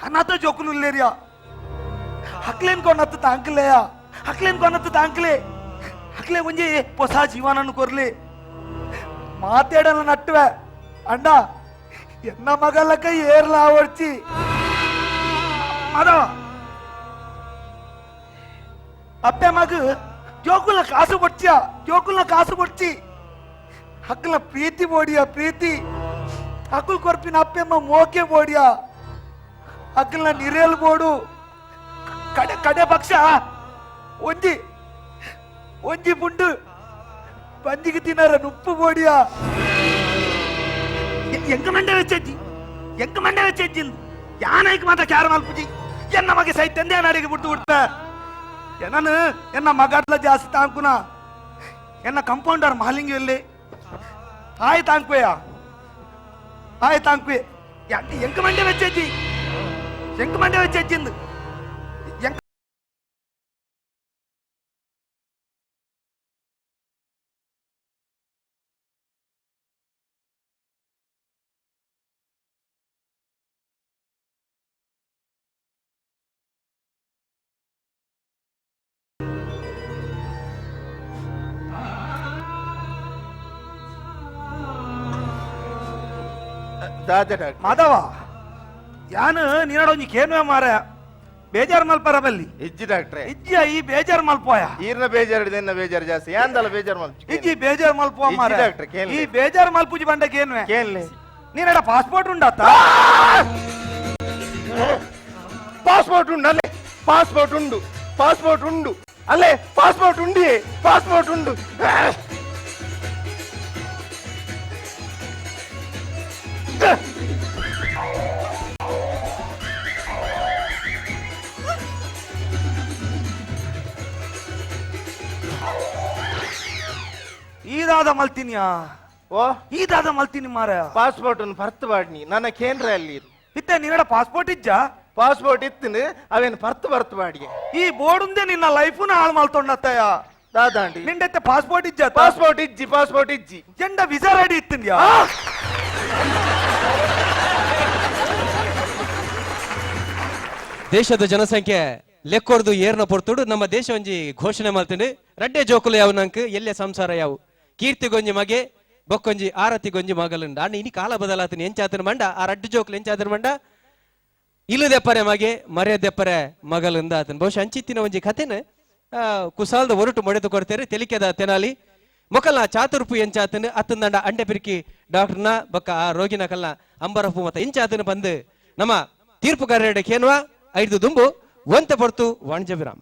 ಅನಾಥ ಜೋಕುಲುಲ್ಲೇರಿಯ ಹಕ್ಲೇನ್ ಕೊನ್ನತ್ತು ತಾಂಕ್ಲೆ ಹಕ್ಲೆ ಒಂಜಿ ಹೊಸ ಜೀವನನ್ನು ಕೊರ್ಲಿ ಮಾತಾಡಲ್ಲ ನಟ್ಟುವೆ ಅಂಡ ಎನ್ನ ಮಗಲಕ್ಕ ಏರ್ಲ ಆವಡ್ಚಿ ಮದ ಅಪ್ಪೆ ಮಗ ಜೋಕುಲ ಕಾಸು ಕೊಡ್ಚಿ ಹಕ್ಕಲ ಪ್ರೀತಿ ಬೋಡಿಯ ಪ್ರೀತಿ ಹಕ್ಕಲ್ ಕೊರ್ಪಿನ ಅಪ್ಪೆಮ್ಮ ಮೋಕೆ ಬೋಡಿಯ ಹಕ್ಕಲ್ನ ನಿರೇಲ್ ಬೋಡು ಕಡೆ ಪಕ್ಷ ಒಂಜಿ ಪುಂಡು ಪಂಜಿಗೆ ತಿನ್ನರ ನುಪ್ಪು ಬೋಡಿಯ ಎಂಕ ಮಂಡೆ ವೆಚ್ಚಜ್ಜಿಂದು ಯಾನೈಕ್ ಮಾತ್ರ ಕ್ಯಾರ ಮಲ್ಪುಜಿ ಎನ್ನ ಮಗೆ ಸೈತಂದೆ ನಾಡಿಗೆ ಬಿಟ್ಟು ಬಿಡ್ತ ಎನ್ನ ಮಗಡ್ಲ ಜಾಸ್ತಿ ತಾಂಕುನ ಎನ್ನ ಕಂಪೌಂಡರ್ ಮಹಲಿಂಗಿ ಇಲ್ಲಿ ಆಯ್ ತಾಂಕ್ವೆಯ ಎಂಕ ಮಂಡೆ ವೆಚ್ಚಜ್ಜಿಂದು ದಾದೆ ಡಾಕ್ಟ್ರೆ ಮಾಧವ ಯಾನು ನೀನಡೊಂಜಿ ಕೇನುವೆ ಮಾರ ಬೇಜಾರ್ ಮಲ್ಪರ ಬಲ್ಲಿ ಇಜ್ಜಿ ಡಾಕ್ಟ್ರೆ ಇಜ್ಜಿ ಈ ಬೇಜಾರ್ ಮಲ್ಪೋಯ ಈರ್ನ ಬೇಜಾರು ಹಿಡಿದ ಬೇಜಾರು ಜಾಸ್ತಿ ಯಾಂದಲ್ಲ ಬೇಜಾರು ಮಲ್ ಇಜ್ಜಿ ಬೇಜಾರ್ ಮಲ್ಪುವ ಇಜ್ಜಿ ಮಾರ ಡಾಕ್ಟ್ರೆ, ಕೇನ್ಲೆ. ಈ ಬೇಜಾರ್ ಮಲ್ಪುಜಿ ಬಂಡ ಕೇನುವೆ ಕೇಳಲಿ ನೀನಡ ಪಾಸ್ಪೋರ್ಟ್ ಉಂಡಾತ ಪಾಸ್ಪೋರ್ಟ್ ಉಂಡು ಅಲ್ಲೇ ಪಾಸ್ಪೋರ್ಟ್ ಉಂಡು ಪಾಸ್ಪೋರ್ಟ್ ಉಂಡು ಅಲ್ಲೇ ಪಾಸ್ಪೋರ್ಟ್ ಉಂಡಿ ಪಾಸ್ಪೋರ್ಟ್ ಉಂಡು ಈದಾದ ಮಲ್ತಿನಿಯಾ ಓ ಈದಾದ ಮಲ್ತಿನಿ ಮಾರ ಪಾಸ್ಪೋರ್ಟ್ ಅನ್ನು ಪರ್ತ್ ಬಾಡ್ನಿ ನನ್ನ ಕೇಂದ್ರ ಅಲ್ಲಿ ಇತ್ತೆ ನೀನಡ ಪಾಸ್ಪೋರ್ಟ್ ಇಜ್ಜ ಪಾಸ್ಪೋರ್ಟ್ ಇತ್ತು ಅವೇನು ಪರ್ತ್ ಬರ್ತ್ ಬಾಡಿಗೆ ಈ ಬೋರ್ಡ್ ಉಂದೆ ನಿನ್ನ ಲೈಫ್ನ ಹಾಳು ಮಲ್ತೊಂಡತ್ತಯ್ಯ ದಾದಾಂಡಿ ನಿಂಡೆತ್ತೆ ಪಾಸ್ಪೋರ್ಟ್ ಇಜ್ಜ ಪಾಸ್ಪೋರ್ಟ್ ಇಜ್ಜಿ ಜೆಂಡ ವಿಸಾ ರೆಡಿ ಇತ್ತಿಂದ್ಯಾ ದೇಶದ ಜನಸಂಖ್ಯೆ ಲೆಕ್ಕೊರ್ದು ಏರ್ನ ಪೊರ್ತುಡು ನಮ್ಮ ದೇಶ ಒಂಜಿ ಘೋಷಣೆ ಮಾಡ್ತೀನಿ ರಡ್ಡೆ ಜೋಕುಲು ಯಾವ ನಂಕ್ ಎಲ್ಲೆ ಸಂಸಾರ ಯಾವು ಕೀರ್ತಿಗೊಂಜಿ ಮಗೆ ಬೊಕ್ಕೊಂಜಿ ಆರತಿಗೊಂಜಿ ಮಗಲುಂಡ ಅಣ್ಣ ಇನಿ ಕಾಲ ಬದಲಾತನಿ ಎಂಚಾತನ ಮಂಡ ಆ ರಡ್ಡು ಜೋಕುಲು ಎಂಚಾತನ ಮಂಡ ಇಲ್ಲದೆಪ್ಪರೆ ಮಗೆ ಮರ್ಯಾದೆಪ್ಪರೆ ಮಗಲಿಂದ ಆತನ ಬಹುಶಃ ಅಂಚಿತ್ತಿನ ಒಂಜಿ ಕಥೆನ ಕುಸಾಲ್ದ ಒರಟು ಮೊಡೆದು ಕೊಡ್ತೇನೆ ತೆಲಿಕೆದ ತೆನಾಲಿ ಮೊಕಲ್ನ ಚಾತುರ್ಪು ಎಂಚಾತನ ಅತ್ತಂದಂಡ ಅಂಡೆ ಪಿರಿಕಿ ಡಾಕ್ಟರ್ನ ಬೊಕ್ಕ ಆ ರೋಗಿನ ಕಲ್ನ ಅಂಬರಪು ಮತ್ತ ಎಂಚಾತನ ಬಂದು ನಮ್ಮ ತೀರ್ಪುಗಾರಡೆ ಕೇನುವ 5 ದುಂಬು ಒಂತೆ ಪೊರ್ತು ವಾಣಿಜ್ಯ ವಿರಾಮ